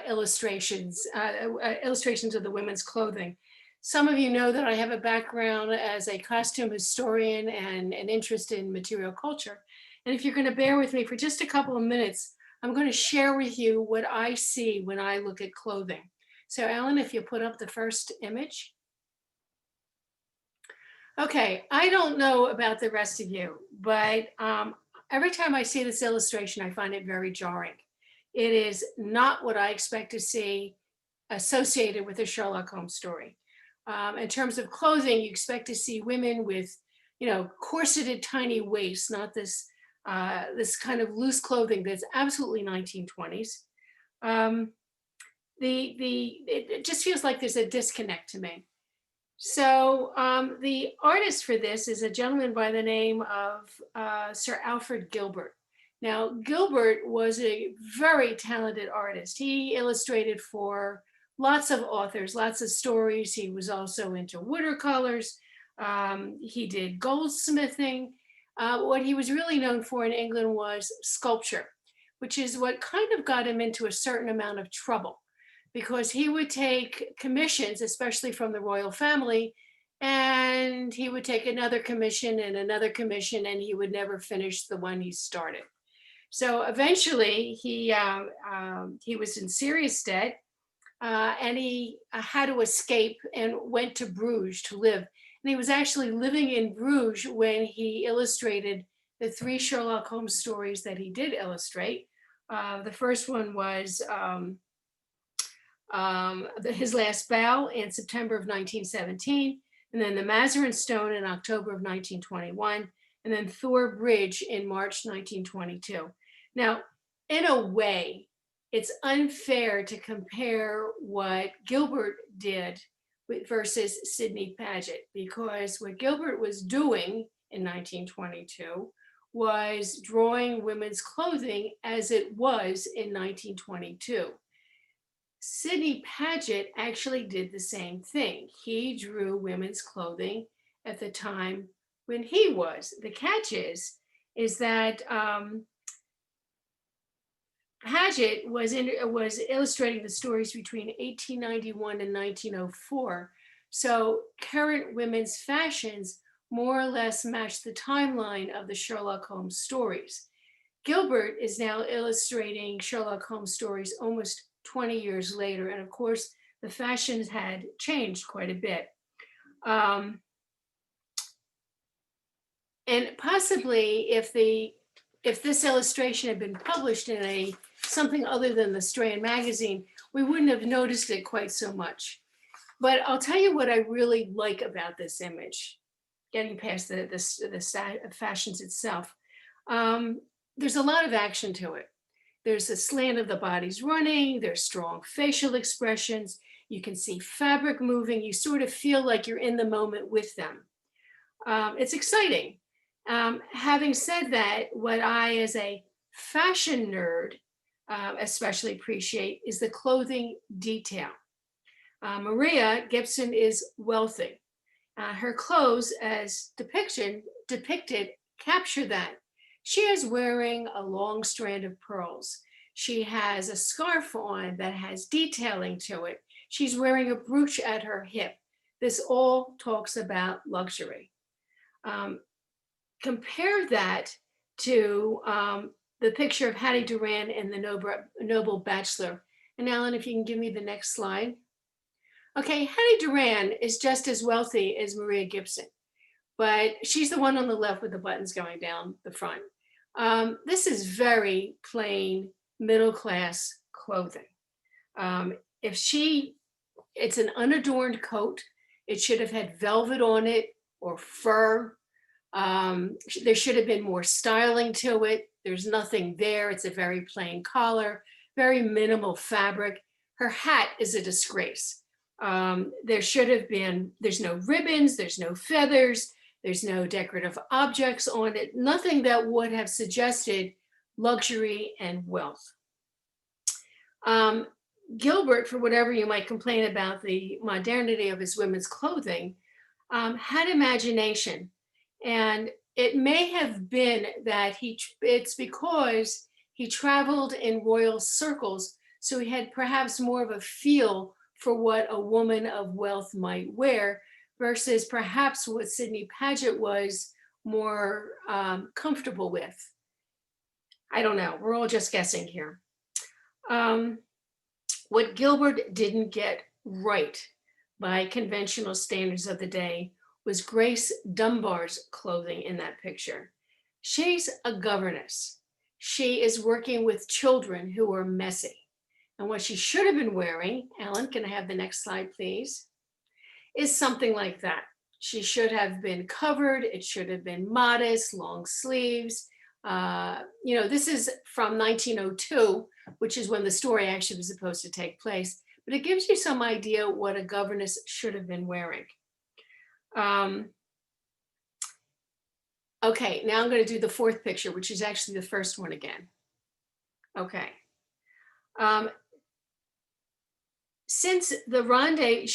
illustrations of the women's clothing. Some of you know that I have a background as a costume historian and an interest in material culture. And if you're going to bear with me for just a couple of minutes, I'm going to share with you what I see when I look at clothing. So Ellen, if you put up the first image. Okay, I don't know about the rest of you, but every time I see this illustration, I find it very jarring. It is not what I expect to see associated with a Sherlock Holmes story. In terms of clothing, you expect to see women with, corseted tiny waists, not this this kind of loose clothing that's absolutely 1920s. It just feels like there's a disconnect to me. So the artist for this is a gentleman by the name of Sir Alfred Gilbert. Now, Gilbert was a very talented artist. He illustrated for lots of authors, lots of stories. He was also into watercolors. He did goldsmithing. What he was really known for in England was sculpture, which is what kind of got him into a certain amount of trouble, because he would take commissions, especially from the royal family, and he would take another commission and another commission, and he would never finish the one he started. So eventually he was in serious debt, and he had to escape and went to Bruges to live. And he was actually living in Bruges when he illustrated the 3 Sherlock Holmes stories that he did illustrate. The first one was His Last Bow in September of 1917, and then The Mazarin Stone in October of 1921, and then Thor Bridge in March 1922. Now, in a way, it's unfair to compare what Gilbert did versus Sidney Paget, because what Gilbert was doing in 1922 was drawing women's clothing as it was in 1922. Sidney Paget actually did the same thing. He drew women's clothing at the time when he was. The catch is that Paget was illustrating the stories between 1891 and 1904. So current women's fashions more or less match the timeline of the Sherlock Holmes stories. Gilbert is now illustrating Sherlock Holmes stories almost 20 years later. And of course, the fashions had changed quite a bit. And possibly if this illustration had been published in something other than the Strand magazine, we wouldn't have noticed it quite so much. But I'll tell you what I really like about this image, getting past the fashions itself. There's a lot of action to it. There's a slant of the bodies running, there's strong facial expressions, you can see fabric moving, you sort of feel like you're in the moment with them. It's exciting. Having said that, what I, as a fashion nerd, especially appreciate is the clothing detail. Maria Gibson is wealthy. Her clothes, as depicted, capture that. She is wearing a long strand of pearls. She has a scarf on that has detailing to it. She's wearing a brooch at her hip. This all talks about luxury. Compare that to the picture of Hattie Duran in The Noble Bachelor. And Alan, if you can give me the next slide. Okay, Hattie Duran is just as wealthy as Maria Gibson, but she's the one on the left with the buttons going down the front. This is very plain middle-class clothing. It's an unadorned coat. It should have had velvet on it or fur. There should have been more styling to it. There's nothing there. It's a very plain collar, very minimal fabric. Her hat is a disgrace. There should have been, there's no ribbons, there's no feathers, there's no decorative objects on it, nothing that would have suggested luxury and wealth. Gilbert, for whatever you might complain about the modernity of his women's clothing, had imagination. And it may have been that it's because he traveled in royal circles, so he had perhaps more of a feel for what a woman of wealth might wear versus perhaps what Sidney Paget was more comfortable with. I don't know, we're all just guessing here. What Gilbert didn't get right by conventional standards of the day was Grace Dunbar's clothing in that picture. She's a governess. She is working with children who are messy. And what she should have been wearing, Ellen, can I have the next slide, please? Is something like that. She should have been covered. It should have been modest, long sleeves. This is from 1902, which is when the story actually was supposed to take place. But it gives you some idea what a governess should have been wearing. Okay, now I'm going to do the fourth picture, which is actually the first one again. Okay. Since the rendezvous,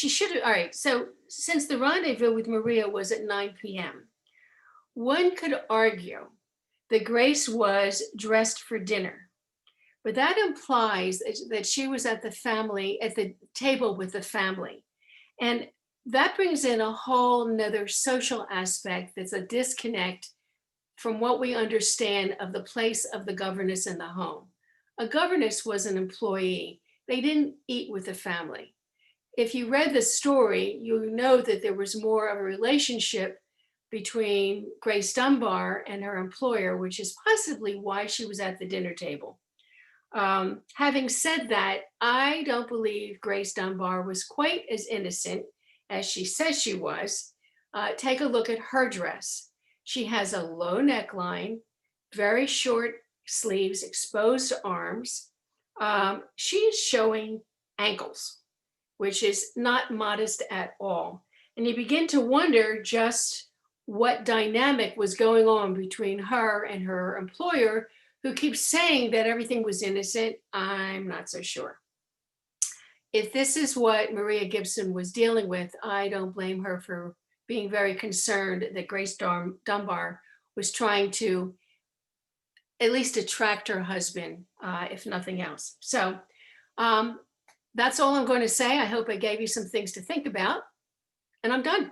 since the rendezvous with Maria was at 9 p.m., one could argue that Grace was dressed for dinner, but that implies that she was at the table with the family. And that brings in a whole nother social aspect that's a disconnect from what we understand of the place of the governess in the home. A governess was an employee. They didn't eat with the family. If you read the story, you know that there was more of a relationship between Grace Dunbar and her employer, which is possibly why she was at the dinner table. Having said that, I don't believe Grace Dunbar was quite as innocent as she says she was. Take a look at her dress. She has a low neckline, very short sleeves, exposed arms. She is showing ankles, which is not modest at all. And you begin to wonder just what dynamic was going on between her and her employer, who keeps saying that everything was innocent. I'm not so sure. If this is what Maria Gibson was dealing with, I don't blame her for being very concerned that Grace Dunbar was trying to at least attract her husband, if nothing else. So that's all I'm going to say. I hope I gave you some things to think about, and I'm done.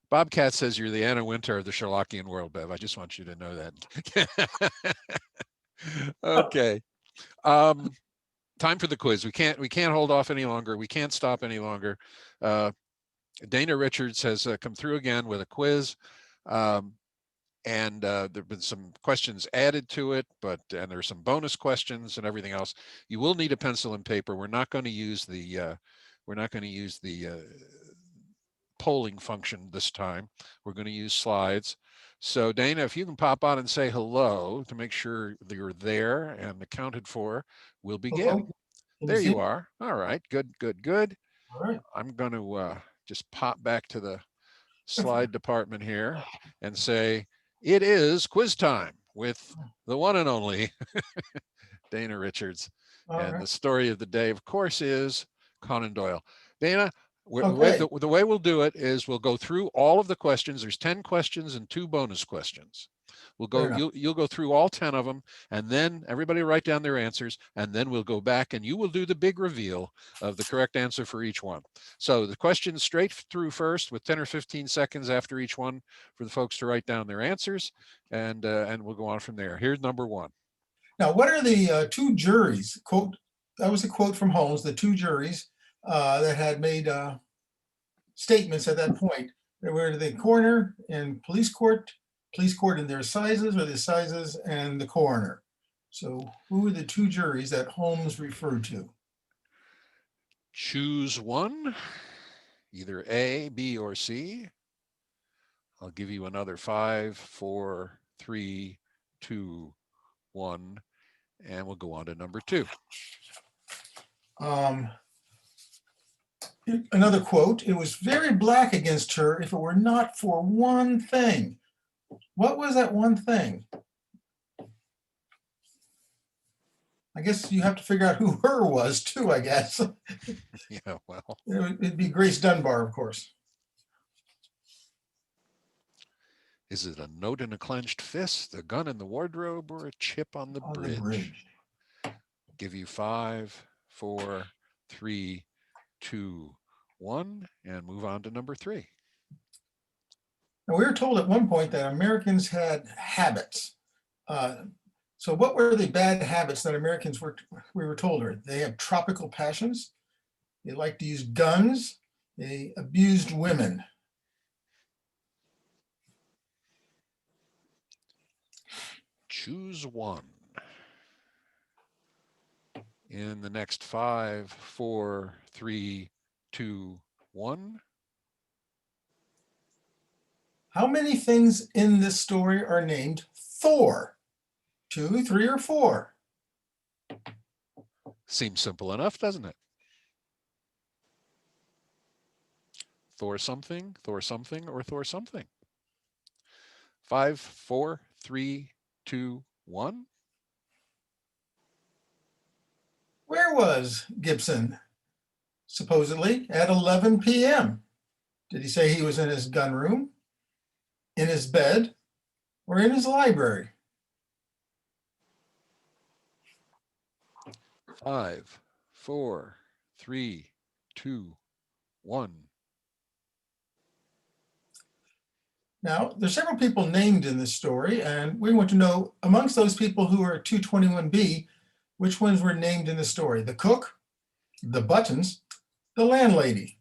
Bobcat says you're the Anna Wintour of the Sherlockian world, Bev. I just want you to know that. Okay. Time for the quiz. We can't hold off any longer. We can't stop any longer. Dana Richards has come through again with a quiz. And there have been some questions added to it, and there's some bonus questions and everything else. You will need a pencil and paper. We're not going to use the polling function this time. We're going to use slides. So Dana, if you can pop on and say hello to make sure that you're there and accounted for, we'll begin. There you are. All right, good. All right. I'm going to just pop back to the slide department here and say, it is quiz time with the one and only Dana Richards. And the story of the day, of course, is Conan Doyle. Dana, the way we'll do it is we'll go through all of the questions. There's 10 questions and 2 bonus questions. You'll go through all 10 of them, and then everybody write down their answers, and then we'll go back and you will do the big reveal of the correct answer for each one. So the questions straight through first with 10 or 15 seconds after each one for the folks to write down their answers, and we'll go on from there. Here's number 1. Now, what are the 2 juries? That was a quote from Holmes, the 2 juries that had made statements at that point. They were the coroner and police court and their sizes, or the sizes and the coroner. So who are the 2 juries that Holmes referred to? Choose one, either A, B, or C. I'll give you another 5, 4, 3, 2, 1, and we'll go on to number 2. Another quote, "It was very black against her if it were not for one thing." What was that one thing? I guess you have to figure out who her was too, I guess. Yeah, well. It'd be Grace Dunbar, of course. Is it a note in a clenched fist, a gun in the wardrobe, or a chip on the bridge? Give you 5, 4, 3, 2, 1, and move on to number 3. Now, we were told at one point that Americans had habits. So what were the bad habits that Americans we were told are? They have tropical passions. They like to use guns. They abused women. Choose one. In the next 5, 4, 3, 2, 1. How many things in this story are named Thor? 2, 3, or 4? Seems simple enough, doesn't it? Thor something, or Thor something. 5, 4, 3, 2, 1. Where was Gibson supposedly at 11 p.m.? Did he say he was in his gun room, in his bed, or in his library? 5, 4, 3, 2, 1. Now, there's several people named in this story, and we want to know, amongst those people who are 221B, which ones were named in the story? The cook, the Buttons, the landlady.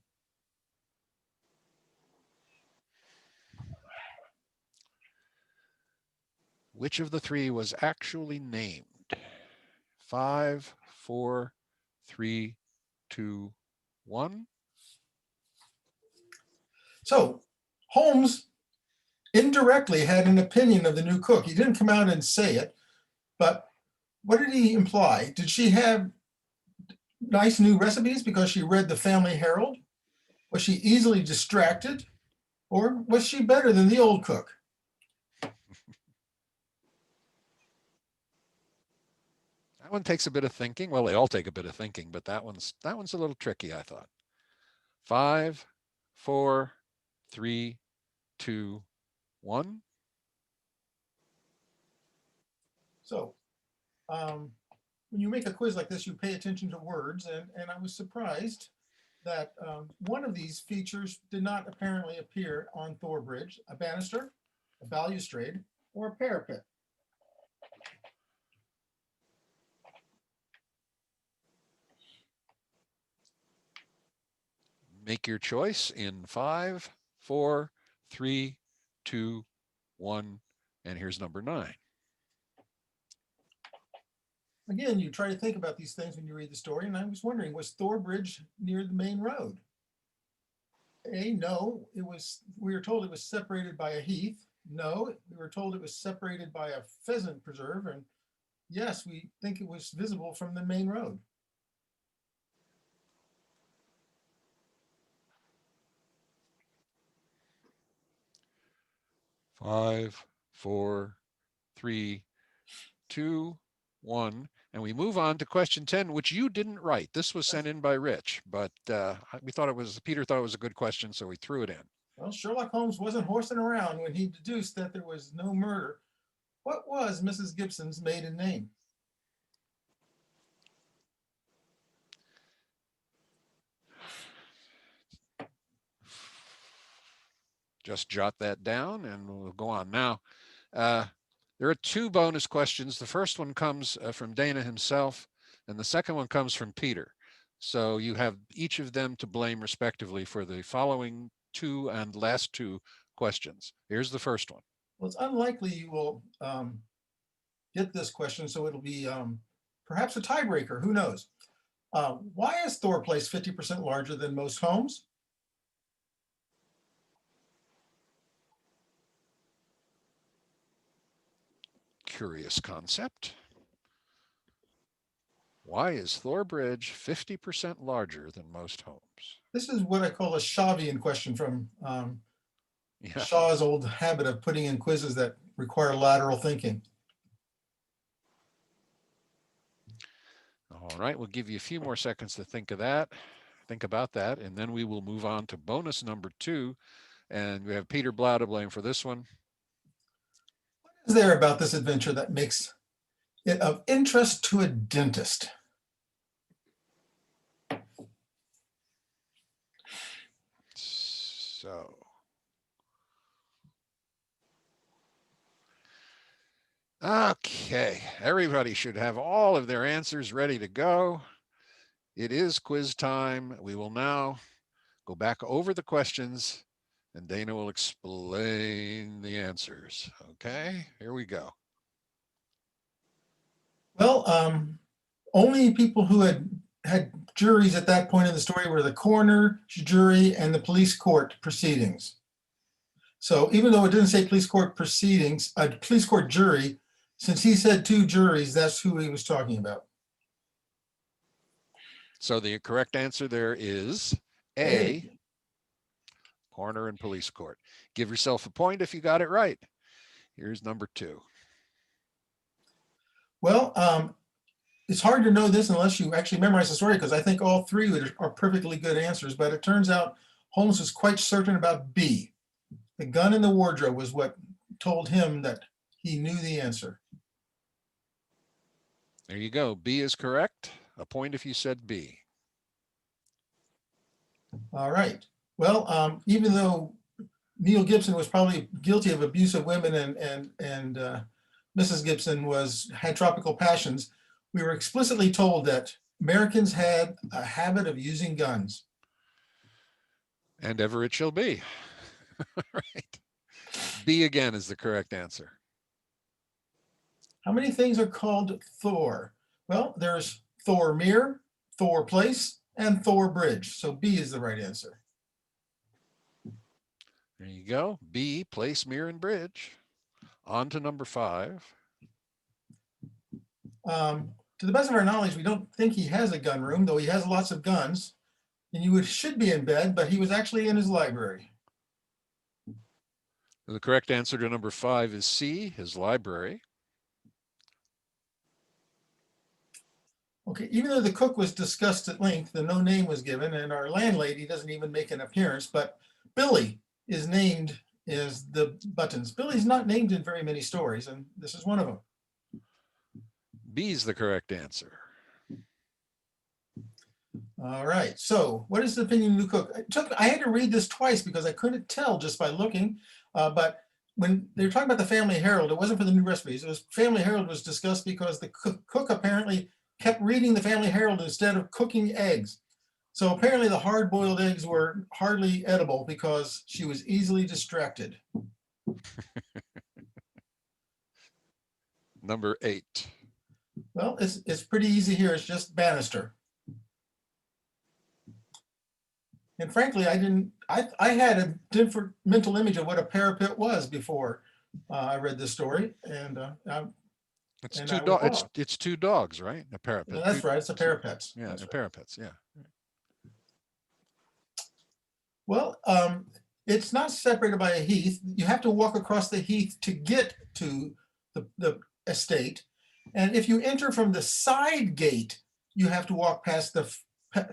Which of the 3 was actually named? 5, 4, 3, 2, 1. So Holmes indirectly had an opinion of the new cook. He didn't come out and say it, but what did he imply? Did she have nice new recipes because she read the Family Herald? Was she easily distracted? Or was she better than the old cook? That one takes a bit of thinking. Well, they all take a bit of thinking, but that one's a little tricky, I thought. 5, 4, 3, 2, 1. So when you make a quiz like this, you pay attention to words, and I was surprised that one of these features did not apparently appear on Thor Bridge: a banister, a balustrade, or a parapet. Make your choice in 5, 4, 3, 2, 1, and here's number 9. Again, you try to think about these things when you read the story, and I was wondering, was Thor Bridge near the main road? A, no, we were told it was separated by a heath. No, we were told it was separated by a pheasant preserve, and yes, we think it was visible from the main road. Five, 4, 3, 2, 1. And we move on to question 10, which you didn't write. This was sent in by Rich, but Peter thought it was a good question, so we threw it in. Well, Sherlock Holmes wasn't horsing around when he deduced that there was no murder. What was Mrs. Gibson's maiden name? Just jot that down and we'll go on. Now, there are 2 bonus questions. The first one comes from Dana himself, and the second one comes from Peter. So you have each of them to blame respectively for the following 2 and last 2 questions. Here's the first one. Well, it's unlikely you will get this question, so it'll be perhaps a tiebreaker. Who knows? Why is Thor Place 50% larger than most homes? curious concept. Why is Thor Bridge 50% larger than most homes? This is what I call a Shavian question from Yeah. Shaw's old habit of putting in quizzes that require lateral thinking. All right, we'll give you a few more seconds to think about that, and then we will move on to bonus number 2. And we have Peter Blau to blame for this one. What is there about this adventure that makes it of interest to a dentist? So, okay, everybody should have all of their answers ready to go. It is quiz time. We will now go back over the questions and Dana will explain the answers. Okay, here we go. Well, only people who had juries at that point in the story were the coroner, jury, and the police court proceedings. So even though it didn't say police court proceedings, a police court jury, since he said 2 juries, that's who he was talking about. So the correct answer there is A, coroner and police court. Give yourself a point if you got it right. Here's number 2. Well, it's hard to know this unless you actually memorize the story, because I think all 3 are perfectly good answers, but it turns out Holmes was quite certain about B. The gun in the wardrobe was what told him that he knew the answer. There you go. B is correct. A point if you said B. All right. Well, even though Neil Gibson was probably guilty of abuse of women and Mrs. Gibson had tropical passions, we were explicitly told that Americans had a habit of using guns. And ever it shall be. Right. B again is the correct answer. How many things are called Thor? Well, there's Thor Mere, Thor Place, and Thor Bridge. So B is the right answer. There you go. B, place, mirror, and bridge. On to number 5. To the best of our knowledge, we don't think he has a gun room, though he has lots of guns. And you should be in bed, but he was actually in his library. The correct answer to number 5 is C, his library. Okay, even though the cook was discussed at length, the no name was given, and our landlady doesn't even make an appearance, but Billy is named as the Buttons. Billy's not named in very many stories, and this is one of them. B is the correct answer. All right, so what is the opinion of the cook? I had to read this twice because I couldn't tell just by looking, but when they were talking about the Family Herald, it wasn't for the new recipes. It was Family Herald was discussed because the cook apparently kept reading the Family Herald instead of cooking eggs. So apparently the hard-boiled eggs were hardly edible because she was easily distracted. Number 8. Well, it's pretty easy here. It's just Bannister. And frankly, I had a different mental image of what a parapet was before I read this story. And it's 2 dogs, right? A parapet. Yeah, that's right. It's a parapet. Yeah, that's a right. parapets. Yeah. Well, it's not separated by a heath. You have to walk across the heath to get to the estate. And if you enter from the side gate, you have to walk past the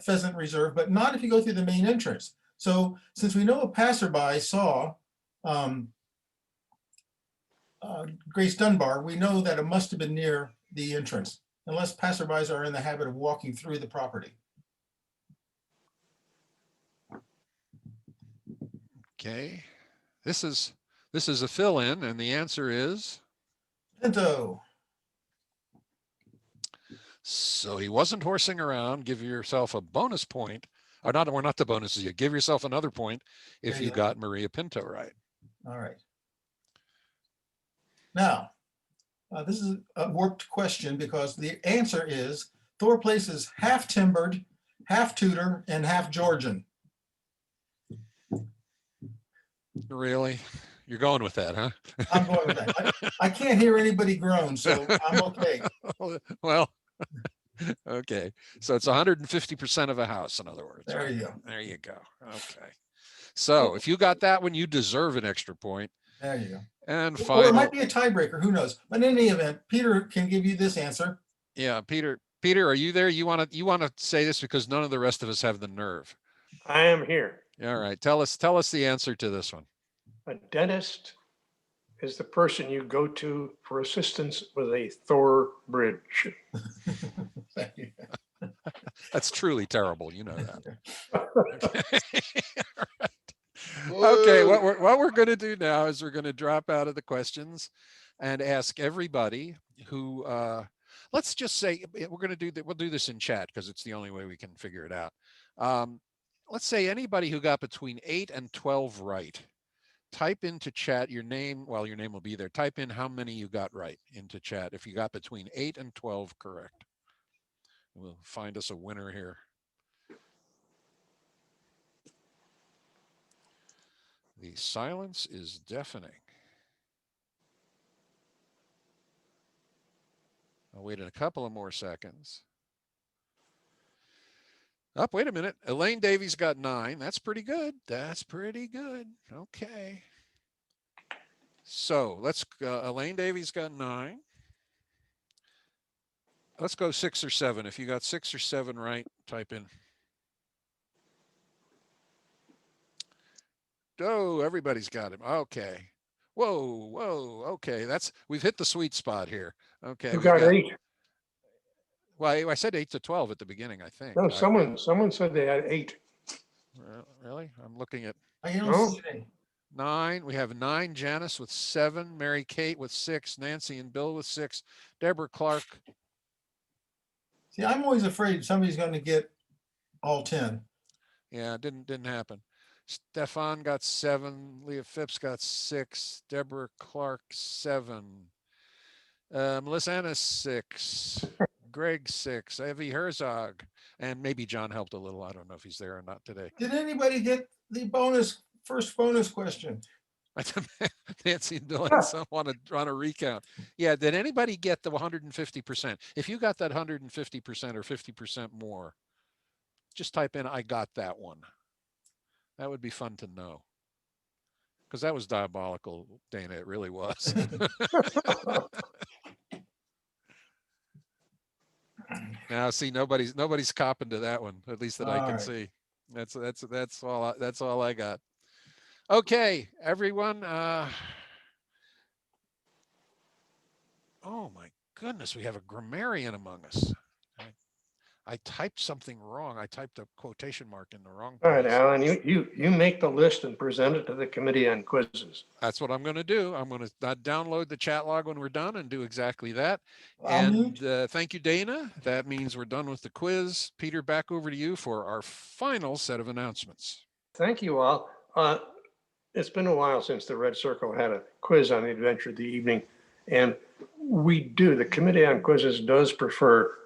pheasant reserve, but not if you go through the main entrance. So since we know a passerby saw Grace Dunbar, we know that it must have been near the entrance, unless passerbys are in the habit of walking through the property. Okay. This is a fill-in, and the answer is Pinto. So he wasn't horsing around. Give yourself a bonus point. Or not the bonuses. You give yourself another point if you got Maria Pinto right. All right. Now, this is a warped question because the answer is Thor Place is half timbered, half Tudor, and half Georgian. Really? You're going with that, huh? I'm going with that. I can't hear anybody groan, so I'm okay. Well, okay. So it's 150% of a house, in other words. There you go. There you go. Okay. So if you got that one, you deserve an extra point. There you go. And Or it final, might be a tiebreaker, who knows? But in any event, Peter can give you this answer. yeah, Peter, are you there? You want to say this because none of the rest of us have the nerve. I am here. All right. Tell us the answer to this one. A dentist is the person you go to for assistance with a Thor bridge. That's truly terrible. You know that. Okay, what we're going to do now is we're going to drop out of the questions and ask everybody who, let's just say we're going to do that. We'll do this in chat because it's the only way we can figure it out. Let's say anybody who got between 8 and 12 right. Type into chat your name. Well, your name will be there. Type in how many you got right into chat if you got between 8 and 12 correct. We'll find us a winner here. The silence is deafening. I'll wait a couple of more seconds. Oh, wait a minute. Elaine Davies got 9. That's pretty good. That's pretty good. Okay. So let's, Elaine Davies got 9. Let's go 6 or 7. If you got 6 or 7 right, type in. Oh, everybody's got him. Okay. Whoa. Okay. We've hit the sweet spot here. Okay. You got 8. Well, I said 8 to 12 at the beginning, I think. No, someone said they had 8. Really? I'm looking at. I don't see any. 9. We have 9. Janice with 7. Mary Kate with 6. Nancy and Bill with 6. Deborah Clark. See, I'm always afraid somebody's going to get all 10. Yeah, it didn't happen. Stefan got 7. Leah Phipps got 6. Deborah Clark 7. Melissa Anna 6. Greg 6. Evie Herzog, and maybe John helped a little. I don't know if he's there or not today. Did anybody get the first bonus question? Nancy and Bill want to recount. Yeah, did anybody get the 150%? If you got that 150% or 50% more, just type in, I got that one. That would be fun to know. Because that was diabolical, Dana. It really was. Now, see, nobody's copping to that one, at least that I can see. That's all I got. Okay, everyone. Oh my goodness, we have a grammarian among us. I typed something wrong. I typed a quotation mark in the wrong place. All right, Alan, you make the list and present it to the committee on quizzes. That's what I'm going to do. I'm going to download the chat log when we're done and do exactly that. And thank you, Dana. That means we're done with the quiz. Peter, back over to you for our final set of announcements. Thank you all. It's been a while since the Red Circle had a quiz on the adventure of the evening. And the Committee on Quizzes does prefer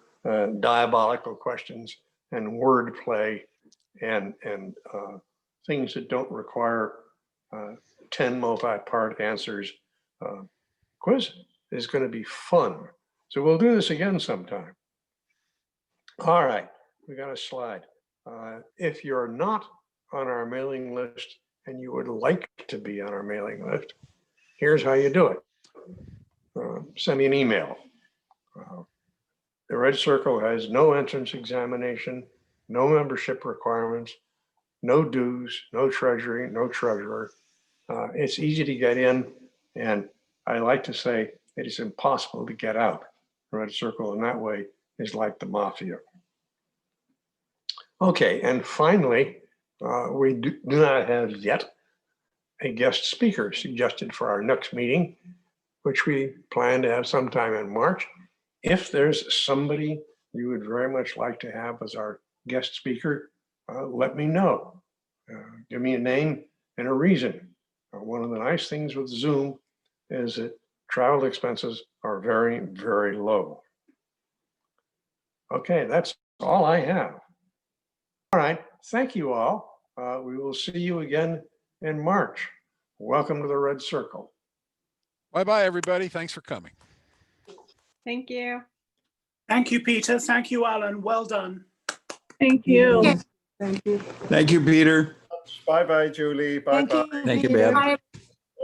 diabolical questions and wordplay and things that don't require 10 multi-part answers. Quiz is going to be fun. So we'll do this again sometime. All right, we got a slide. If you're not on our mailing list and you would like to be on our mailing list, here's how you do it. Send me an email. The Red Circle has no entrance examination, no membership requirements, no dues, no treasury, no treasurer. It's easy to get in, and I like to say it is impossible to get out. The Red Circle in that way is like the mafia. Okay, and finally, we do not have yet a guest speaker suggested for our next meeting, which we plan to have sometime in March. If there's somebody you would very much like to have as our guest speaker, let me know. Give me a name and a reason. One of the nice things with Zoom is that travel expenses are very, very low. Okay, that's all I have. All right, thank you all. We will see you again in March. welcome to the Red Circle. Bye-bye, everybody. Thanks for coming. Thank you. Thank you, Peter. Thank you, Alan. Well done. Thank you. Thank you. Thank you, Peter. Bye-bye, Julie. Bye-bye. Thank you, Bev.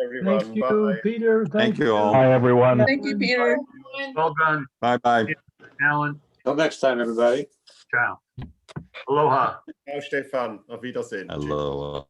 Everyone. Thank you, Bye. Peter. Thank you all. Bye, everyone. Thank you, Peter. Well done, Bye-bye. Alan. Till next time, everybody. Ciao. Aloha. Ciao, Stefan. Auf Wiedersehen. Hello.